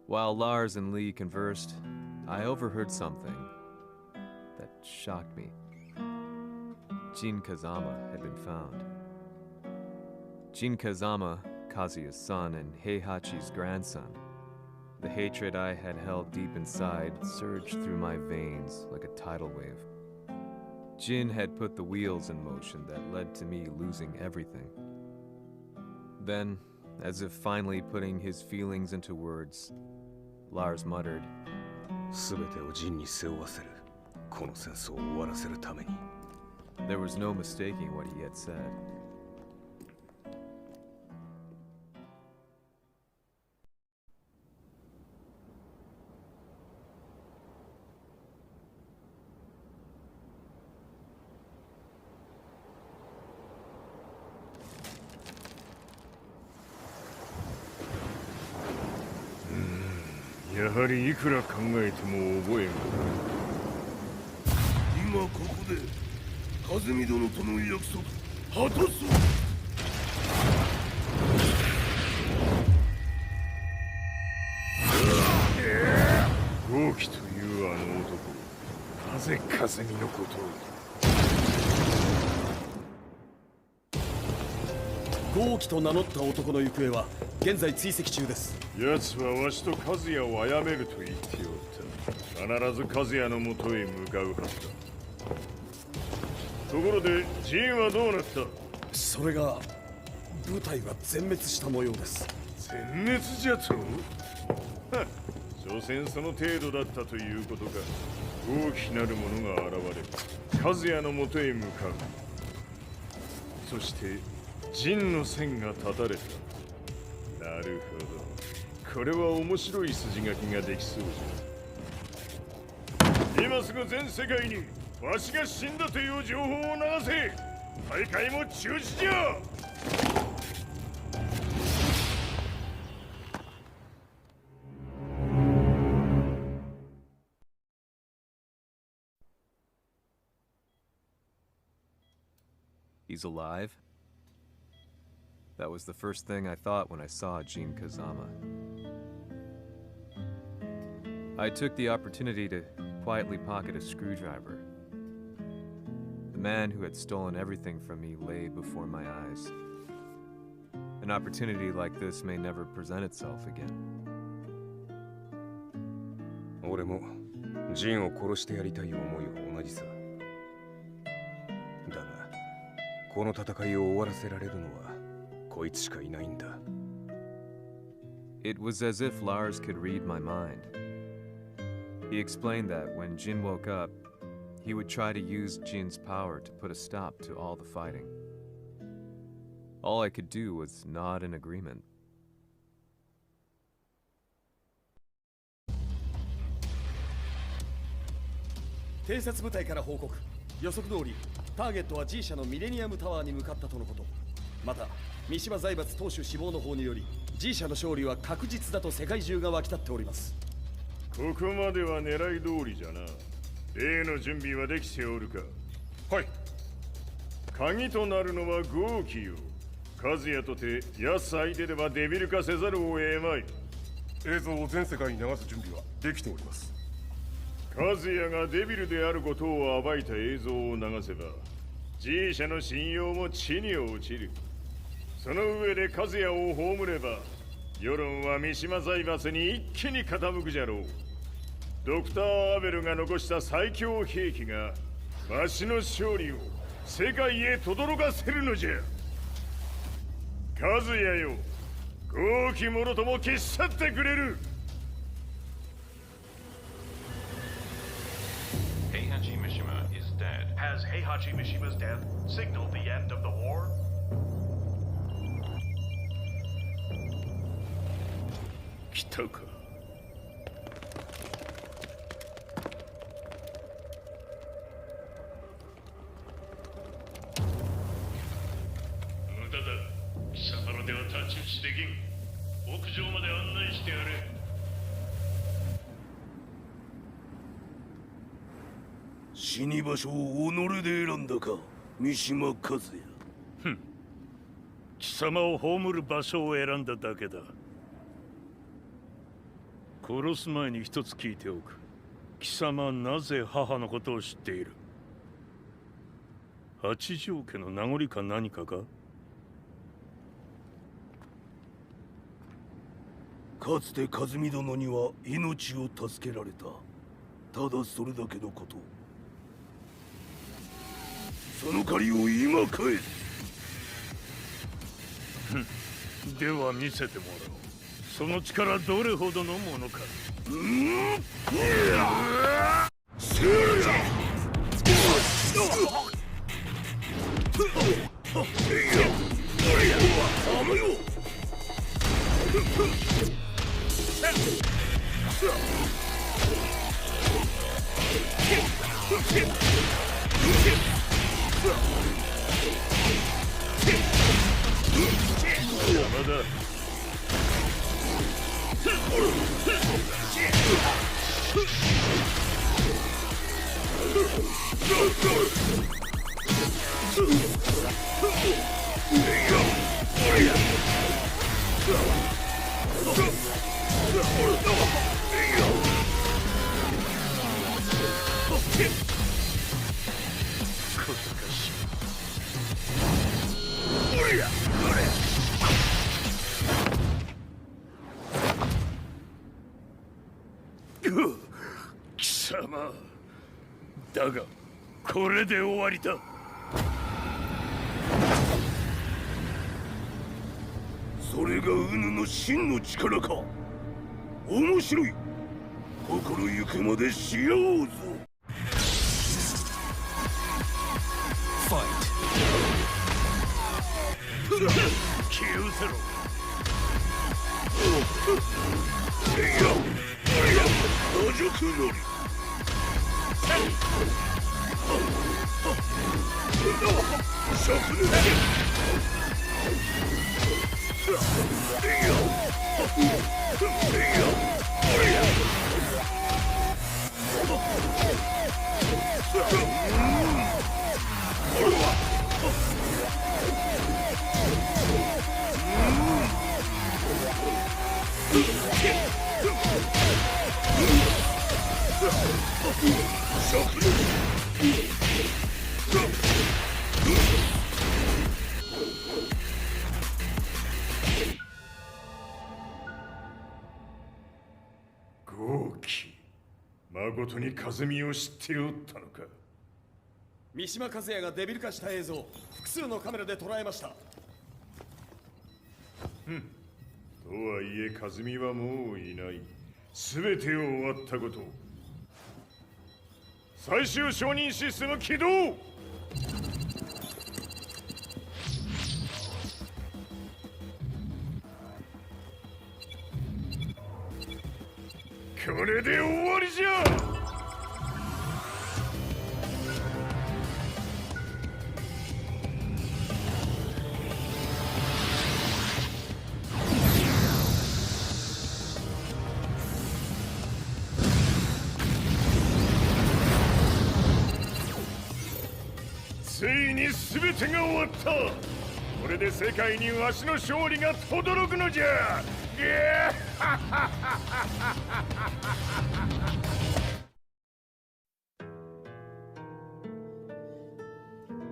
While Lars and Lee conversed, I overheard something that shocked me. Jin Kazama had been found. Jin Kazama, Kazuya's son and Heihachi's grandson. The hatred I had held deep inside surged through my veins like a tidal wave. Jin had put the wheels in motion that led to me losing everything. Then, as if finally putting his feelings into words, Lars muttered, 全てをジンに背負わせる。この戦争を終わらせるために。There was no mistaking what he had said. Hmm, やはりいくら考えても覚えん。今ここで風見殿との約束果たそう。豪気というあの男、なぜ風見のことを。豪気と名乗った男の行方は現在追跡中です。奴はわしと和也を殺めると言っておった。必ず和也のもとへ向かうはずだ。ところでジンはどうなった？それが部隊は全滅した模様です。全滅じゃと？所詮その程度だったということか。大きなる者が現れ、和也のもとへ向かう。そして陣の線が断たれた。なるほど、これは面白い筋書きができそうじゃ。今すぐ全世界にわしが死んだという情報を流せ。大会も中止じゃ。He's alive? That was the first thing I thought when I saw Jin Kazama. I took the opportunity to quietly pocket a screwdriver. The man who had stolen everything from me lay before my eyes. An opportunity like this may never present itself again. 俺もジンを殺してやりたい思いは同じさ。だが、この戦いを終わらせられるのはこいつしかいないんだ。It was as if Lars could read my mind. He explained that when Jin woke up, he would try to use Jin's power to put a stop to all the fighting. All I could do was nod in agreement. 偵察部隊から報告。予測通り、ターゲットは G 社のミレニアムタワーに向かったとのこと。また、三島財閥当主死亡の方により、G 社の勝利は確実だと世界中が沸き立っております。ここまでは狙い通りじゃな。例の準備はできておるか？はい。鍵となるのは豪気よ。和也とて奴相手ではデビル化せざるを得まい。映像を全世界に流す準備はできております。和也がデビルであることを暴いた映像を流せば G 社の信用も地に落ちる。その上で和也を葬れば世論は三島財閥に一気に傾くじゃろう。ドクター・アベルが残した最強兵器がわしの勝利を世界へ轟かせるのじゃ。和也よ、豪気者とも消し去ってくれる。Heihachi Mishima is dead. Has Heihachi Mishima's death signaled the end of the war? 来たか。無駄だ。貴様らでは太刀打ちできん。屋上まで案内してやれ。死に場所を己で選んだか、三島和也。ふん。貴様を葬る場所を選んだだけだ。殺す前に一つ聞いておく。貴様なぜ母のことを知っている？八条家の名残か何かか？かつて和美殿には命を助けられた。ただそれだけのこと。その借りを今返す。では見せてもらおう。その力どれほどのものか。貴様だがこれで終わりだ。それがウヌの真の力か。面白い。心ゆくまでしようぞ。ファイト。気をせろ。魔女乗り。灼熱。豪気、誠に風見を知っておったのか。三島和也がデビル化した映像、複数のカメラで捉えました。とはいえ風見はもういない。全てを終わったこと。最終承認システム起動。これで終わりじゃ。ついに全てが終わった。これで世界にわしの勝利が轟くのじゃ。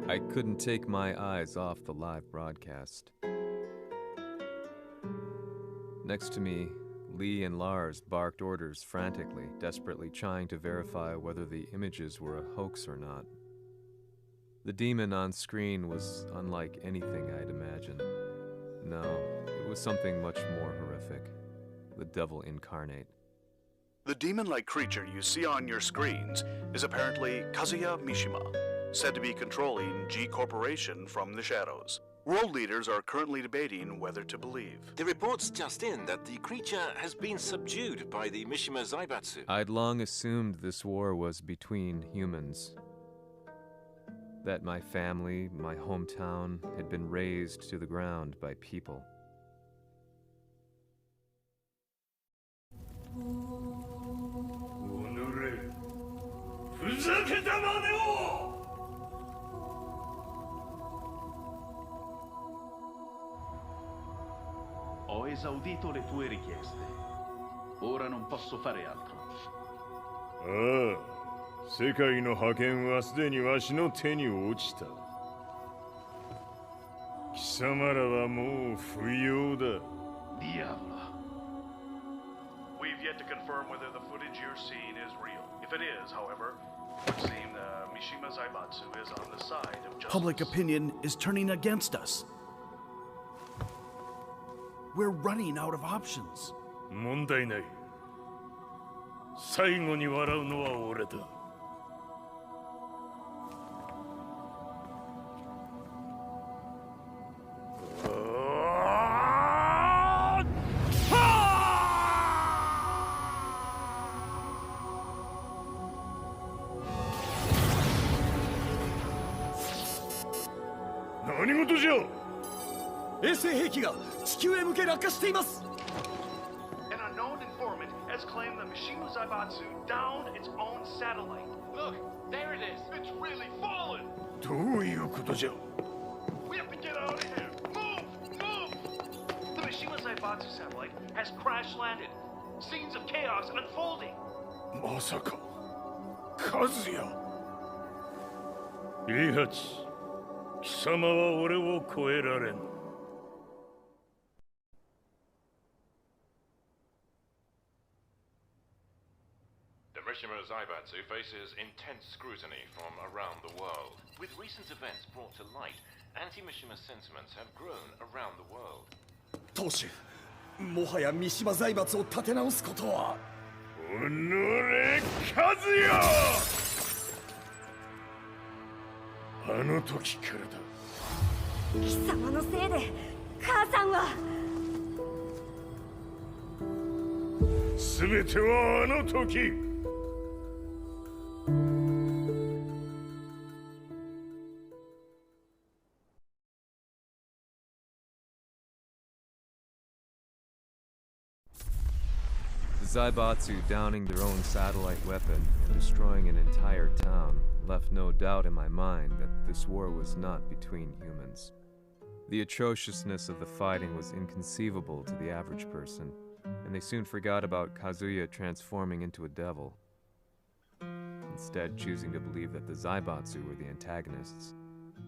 I couldn't take my eyes off the live broadcast. Next to me, Lee and Lars barked orders frantically, desperately trying to verify whether the images were a hoax or not. The demon on screen was unlike anything I'd imagined. No, it was something much more horrific. The devil incarnate. The demon-like creature you see on your screens is apparently Kazuya Mishima, said to be controlling G Corporation from the shadows. World leaders are currently debating whether to believe. The reports just in that the creature has been subdued by the Mishima Zaibatsu. I'd long assumed this war was between humans. That my family, my hometown, had been razed to the ground by people. Ho esaudito le tue richieste. Ora non posso fare altro. 世界の覇権はすでにわしの手に落ちた。貴様らはもう不要だ。Diavolo. We've yet to confirm whether the footage you're seeing is real. If it is, however, it would seem Mishima Zaibatsu is on the side of justice. Public opinion is turning against us. We're running out of options. 問題ない。最後に笑うのは俺だ。何事じゃ。衛星兵器が地球へ向け落下しています。An unknown informant has claimed the Mishima Zaibatsu downed its own satellite. Look, there it is. It's really fallen. どういうことじゃ。We have to get out of here. Move! Move! The Mishima Zaibatsu satellite has crash landed. Scenes of chaos unfolding. まさか、和也。平八、貴様は俺を超えられん。The Mishima Zaibatsu faces intense scrutiny from around the world. With recent events brought to light, anti-Mishima sentiments have grown around the world. 当主、もはや三島財閥を立て直すことは。おのれ、和也。あの時からだ。貴様のせいで母さんは。全てはあの時。The Zaibatsu downing their own satellite weapon and destroying an entire town left no doubt in my mind that this war was not between humans. The atrociousness of the fighting was inconceivable to the average person, and they soon forgot about Kazuya transforming into a devil, instead choosing to believe that the Zaibatsu were the antagonists.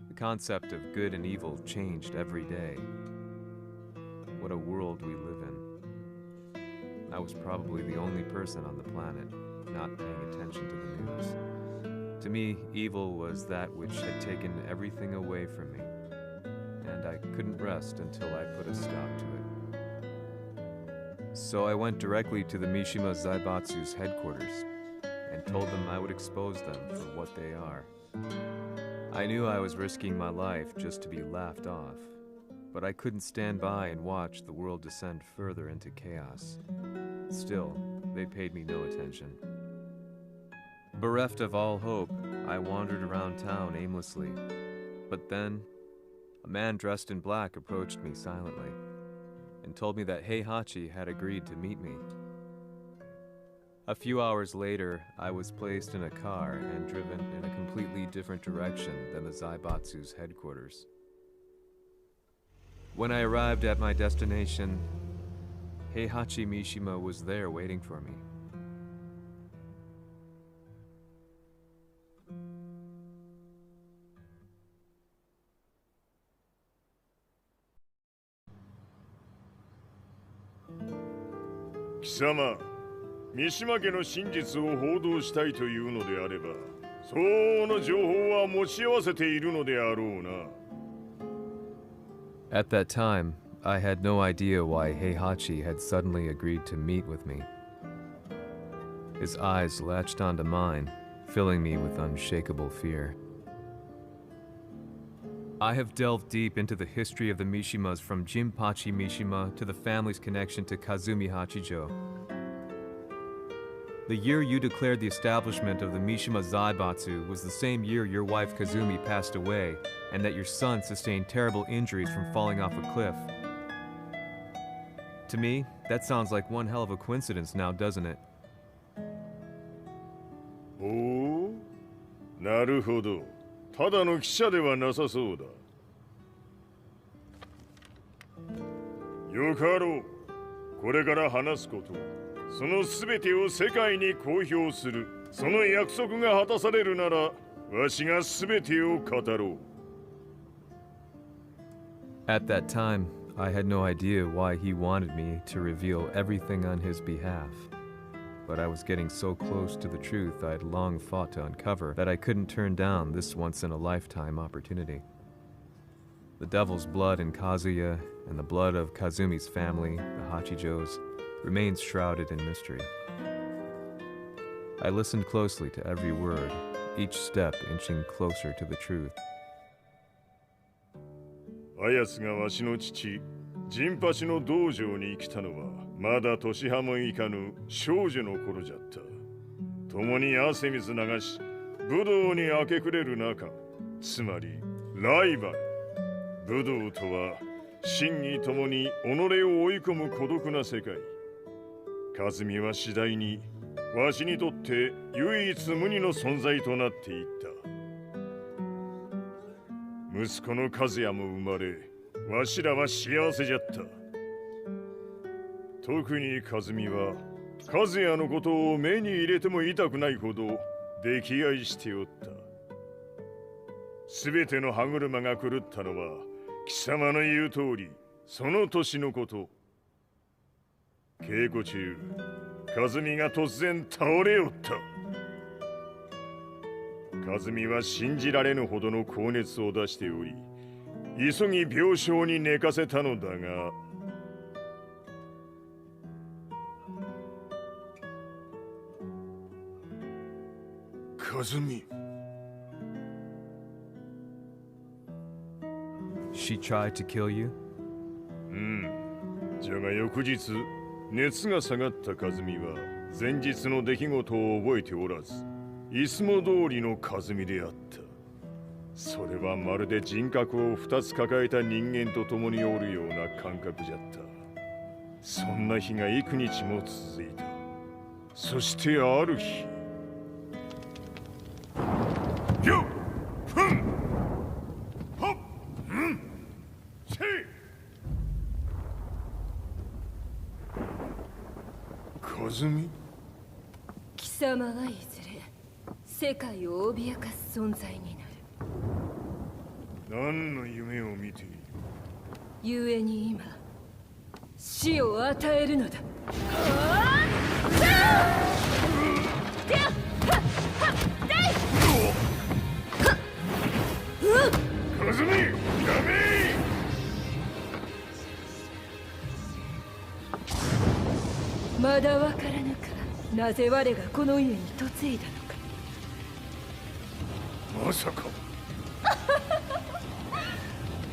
The concept of good and evil changed every day. What a world we live in. I was probably the only person on the planet not paying attention to the news. To me, evil was that which had taken everything away from me, and I couldn't rest until I put a stop to it. So I went directly to the Mishima Zaibatsu's headquarters and told them I would expose them for what they are. I knew I was risking my life just to be laughed off, but I couldn't stand by and watch the world descend further into chaos. Still, they paid me no attention. Bereft of all hope, I wandered around town aimlessly. But then, a man dressed in black approached me silently and told me that Heihachi had agreed to meet me. A few hours later, I was placed in a car and driven in a completely different direction than the Zaibatsu's headquarters. When I arrived at my destination, Heihachi Mishima was there waiting for me. "貴様、三島家の真実を報道したいというのであれば、相応の情報は持ち合わせているのであろうな." At that time, I had no idea why Heihachi had suddenly agreed to meet with me. His eyes latched onto mine, filling me with unshakable fear. I have delved deep into the history of the Mishimas from Jinpachi Mishima to the family's connection to Kazumi Hachijo. The year you declared the establishment of the Mishima Zaibatsu was the same year your wife Kazumi passed away, and that your son sustained terrible injuries from falling off a cliff. To me, that sounds like one hell of a coincidence now, doesn't it? おお、なるほど。ただの記者ではなさそうだ。よかろう。これから話すこと、そのすべてを世界に公表する。その約束が果たされるなら、わしがすべてを語ろう。At that time, I had no idea why he wanted me to reveal everything on his behalf. But I was getting so close to the truth I'd long fought to uncover that I couldn't turn down this once-in-a-lifetime opportunity. The devil's blood in Kazuya and the blood of Kazumi's family, the Hachijos, remains shrouded in mystery. I listened closely to every word, each step inching closer to the truth. あやつがわしの父、ジンパシの道場に来たのは、まだ年端もいかぬ少女の頃じゃった。共に汗水流し、武道に明け暮れる中、つまりライバル。武道とは、真偽ともに己を追い込む孤独な世界。和美は次第に、わしにとって唯一無二の存在となっていった。息子の和也も生まれ、わしらは幸せじゃった。特に和美は、和也のことを目に入れても痛くないほど溺愛しておった。すべての歯車が狂ったのは、貴様の言う通り、その年のこと。稽古中、和美が突然倒れおった。和美は信じられぬほどの高熱を出しており、急ぎ病床に寝かせたのだが、和美。She tried to kill you? じゃが翌日、熱が下がった和美は前日の出来事を覚えておらず、いつも通りの和美であった。それはまるで人格を2つ抱えた人間と共におるような感覚じゃった。そんな日が幾日も続いた。そしてある日、よっふんほっうんせい和美。貴様はいずれ世界を脅かす存在になる。何の夢を見ている？故に今死を与えるのだ。和美、やめ！まだわからぬか、なぜ我がこの家に嫁いだのか。まさか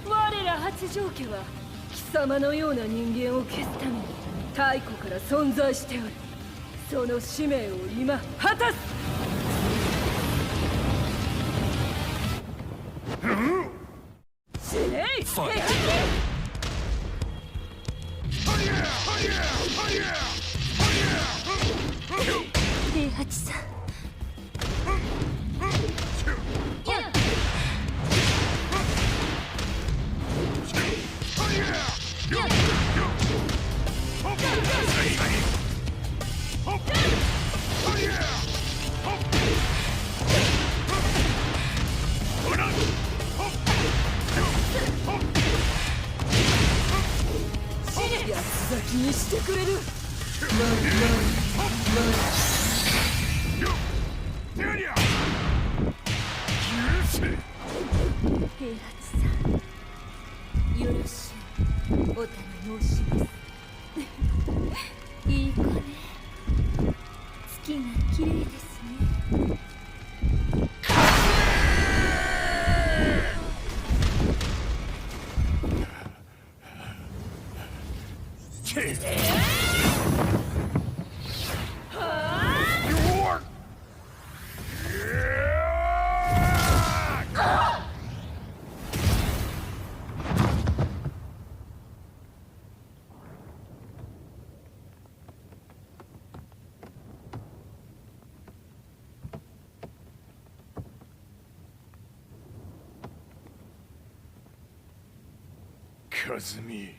我ら八丈家は貴様のような人間を消すために太古から存在しておる。その使命を今果たす。死ねい！平八さん。八つ咲きにしてくれる。平八さん、よろしゅうお頼申します。いい子ね。月が綺麗ですね。和美。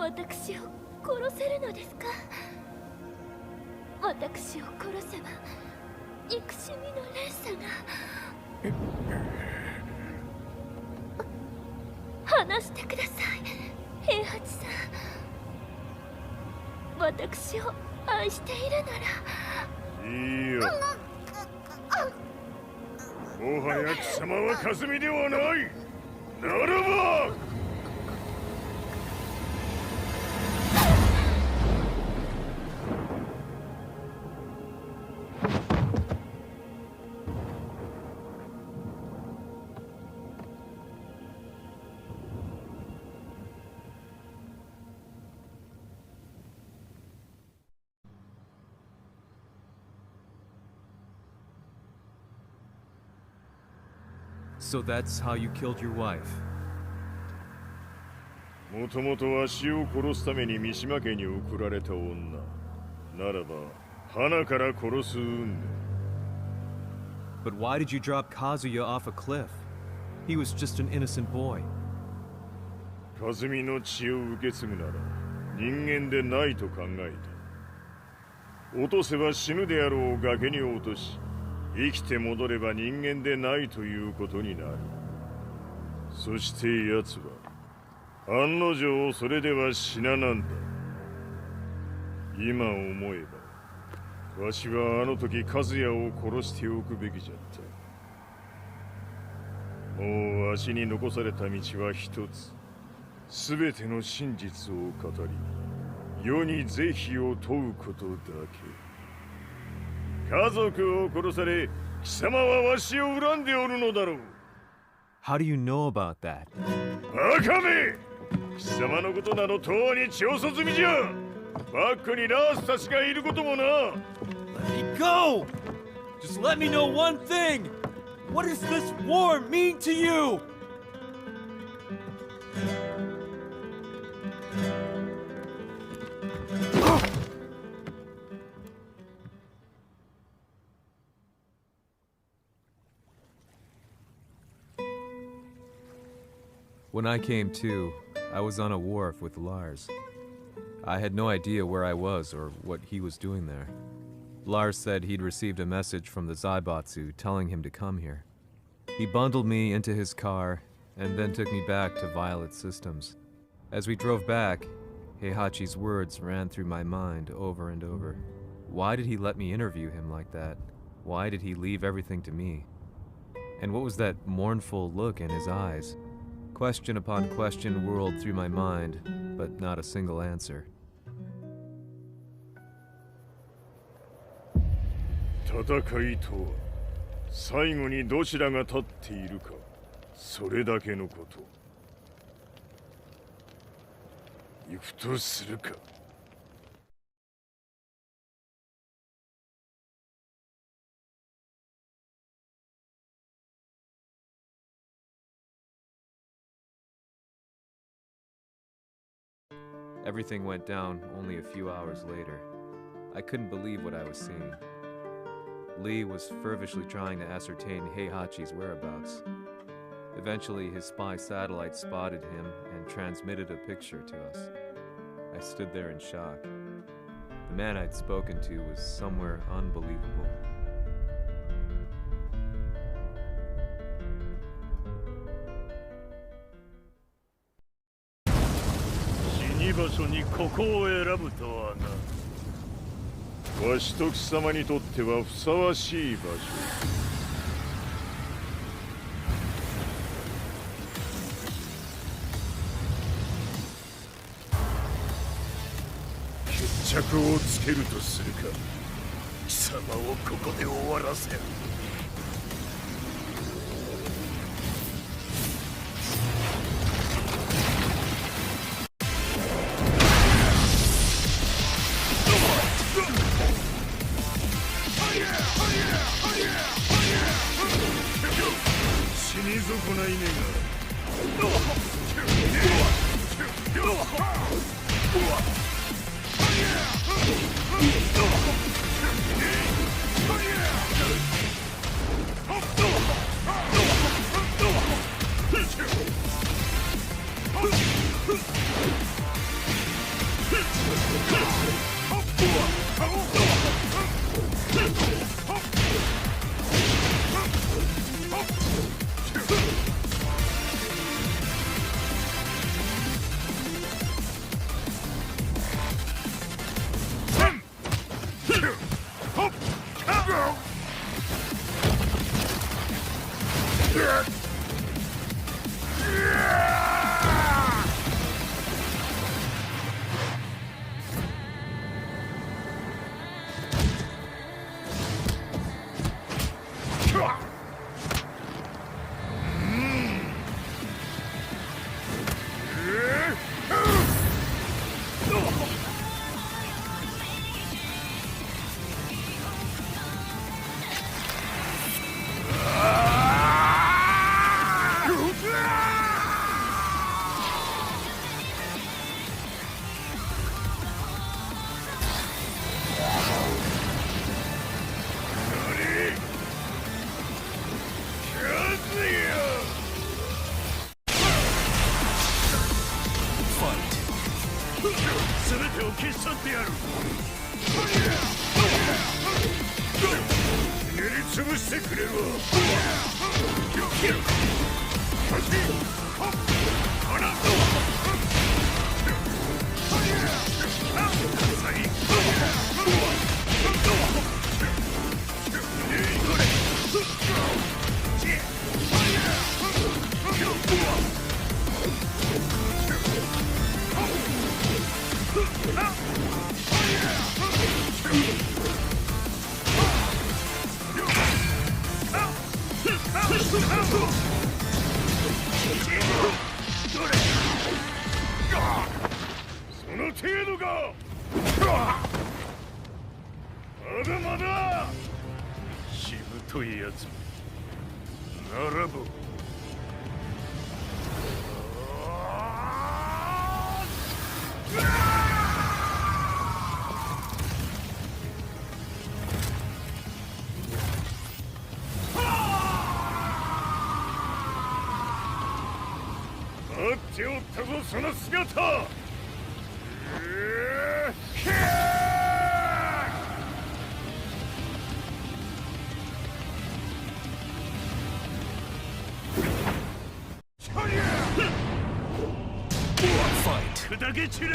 私を殺せるのですか？私を殺せば憎しみの連鎖が。話してください、平八さん。私を愛しているなら。いいよ。もはや貴様はかすみではない。ならばSo that's how you killed your wife? もともとわしを殺すために三島家に送られた女。ならば、花から殺す運命。But why did you drop Kazuya off a cliff? He was just an innocent boy. 和美の血を受け継ぐなら人間でないと考えた。落とせば死ぬであろう崖に落とし、生きて戻れば人間でないということになる。そして奴は案の定それでは死ななんだ。今思えばわしはあの時和也を殺しておくべきじゃった。もうわしに残された道は一つ。すべての真実を語り、世に是非を問うことだけ。家族を殺され、貴様はわしを恨んでおるのだろう。How do you know about that? バカめ！貴様のことなどとうに調査済みじゃ。バックにラースたちがいることもな。Let me go! Just let me know one thing! What does this war mean to you? When I came to, I was on a wharf with Lars. I had no idea where I was or what he was doing there. Lars said he'd received a message from the Zaibatsu telling him to come here. He bundled me into his car and then took me back to Violet Systems. As we drove back, Heihachi's words ran through my mind over and over. Why did he let me interview him like that? Why did he leave everything to me? And what was that mournful look in his eyes? Question upon question whirled through my mind, but not a single answer. 戦いとは最後にどちらが立っているか、それだけのこと。行くとするか。Everything went down only a few hours later. I couldn't believe what I was seeing. Lee was fervently trying to ascertain Heihachi's whereabouts. Eventually, his spy satellite spotted him and transmitted a picture to us. I stood there in shock. The man I'd spoken to was somewhere unbelievable. 死に場所にここを選ぶとはな。わしと貴様にとってはふさわしい場所。決着をつけるとするか。貴様をここで終わらせる。死に損ないねが。全てを消し去ってやる。ひねり潰してくれるわ。その程度か。まだまだしぶといやつならば待っておったぞその姿。砕け散れ。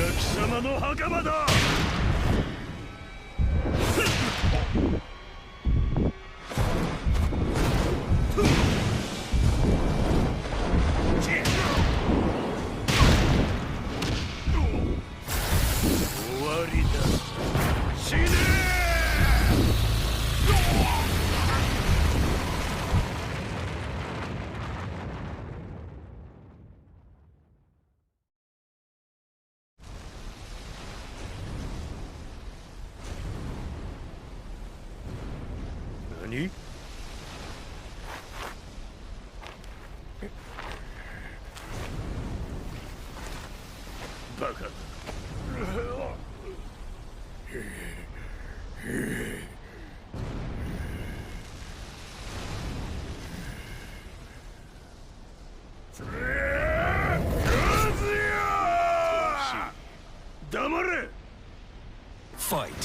貴様の袴だ。終わりだ。死ね何？バカだ。黙れ。ファイト。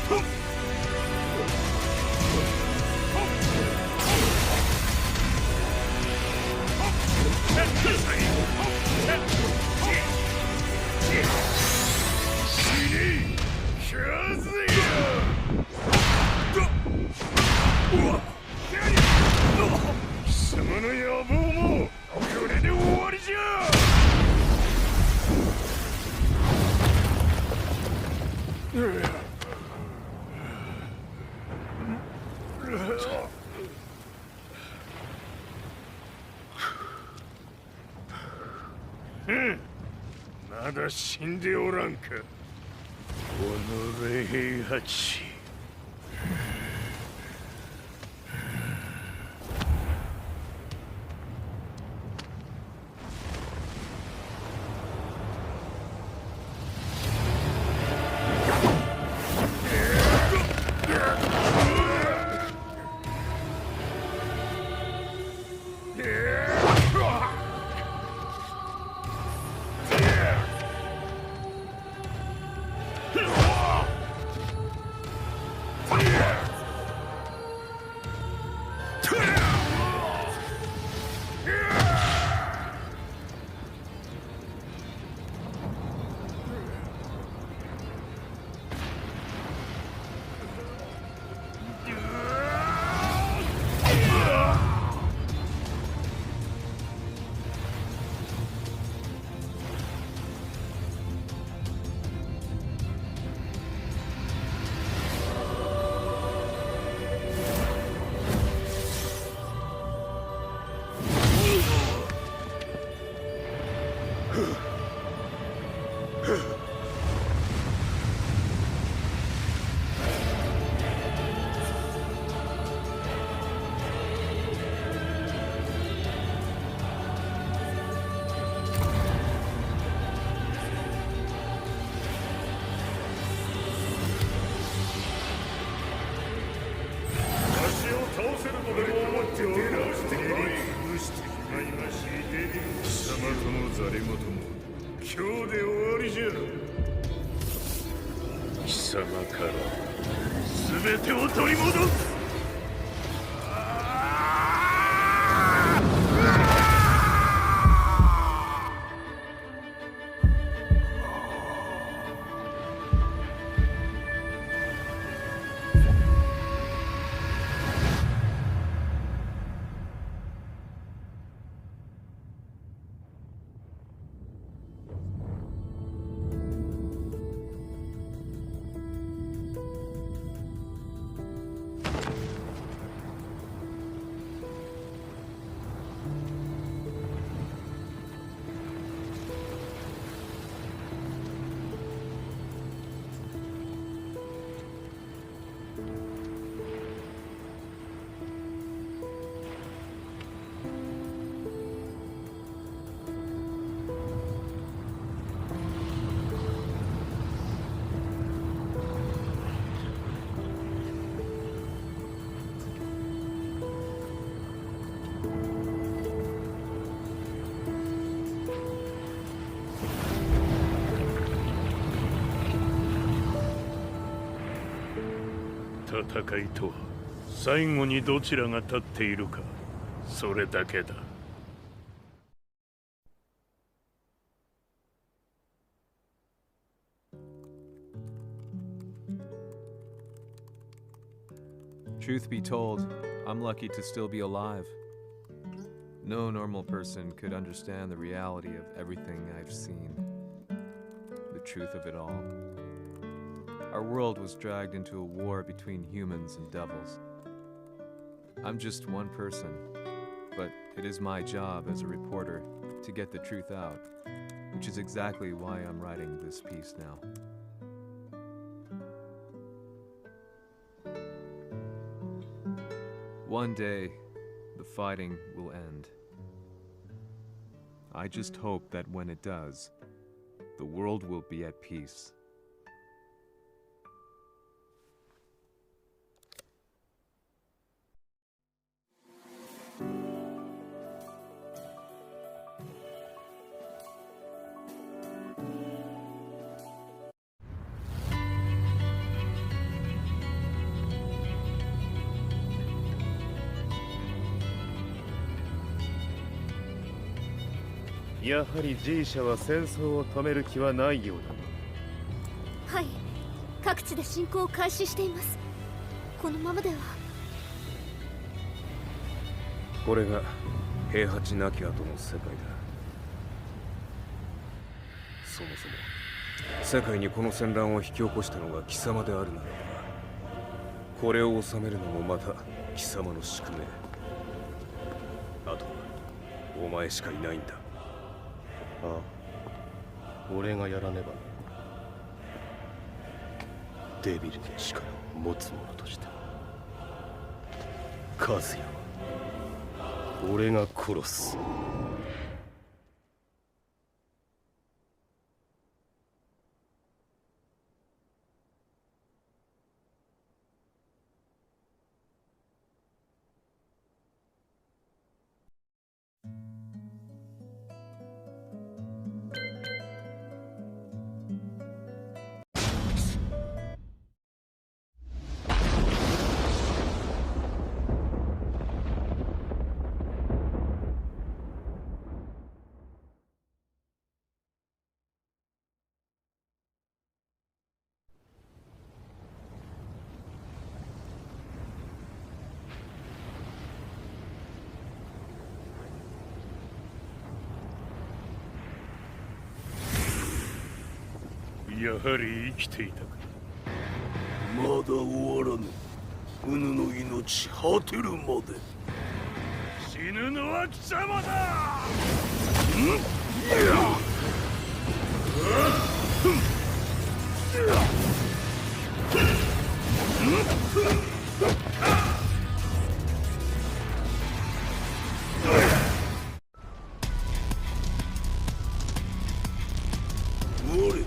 貴様の野望もこれで終わりじゃ。まだ死んでおらんか。おのれ平八。貴様から全てを取り戻す。戦いとは最後にどちらが立っているか、それだけだ。Truth be told, I'm lucky to still be alive. No normal person could understand the reality of everything I've seen, the truth of it all. Our world was dragged into a war between humans and devils. I'm just one person, but it is my job as a reporter to get the truth out, which is exactly why I'm writing this piece now. One day, the fighting will end. I just hope that when it does, the world will be at peace. やはり G 社は戦争を止める気はないようだな。はい、各地で侵攻を開始しています。このままでは。これが平八なき後の世界だ。そもそも世界にこの戦乱を引き起こしたのが貴様であるならば、これを収めるのもまた貴様の宿命。あとはお前しかいないんだ。ああ、俺がやらねばな。デビルの力を持つ者として和也は俺が殺す。やはり生きていたか。まだ終わらぬ。うぬの命果てるまで。死ぬのは貴様だ。我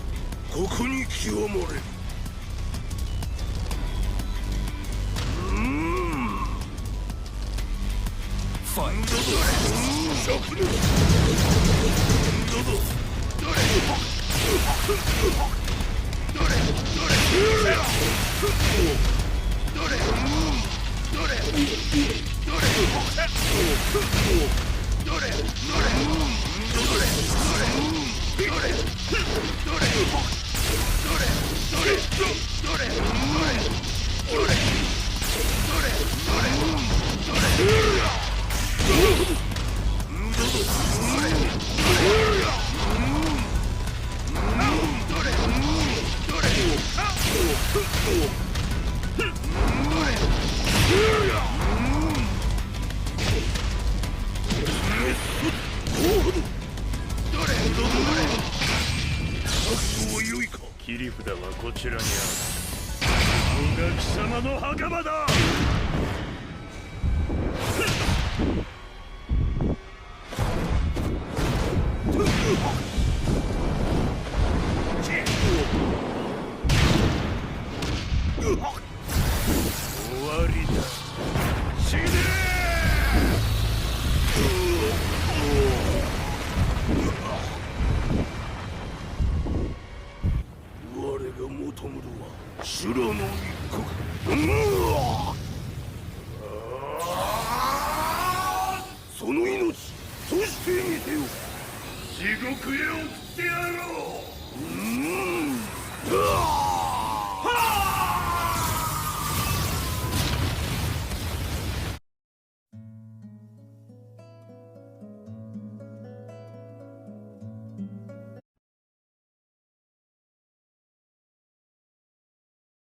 ここに極まれ。ファイトだ。灼熱。切り札はこちらにある。ここが貴様の袴だ。終わりだ。死ね我が求むるは修羅の一刻。その命そしてみてよ。地獄へ送ってやろう。はあ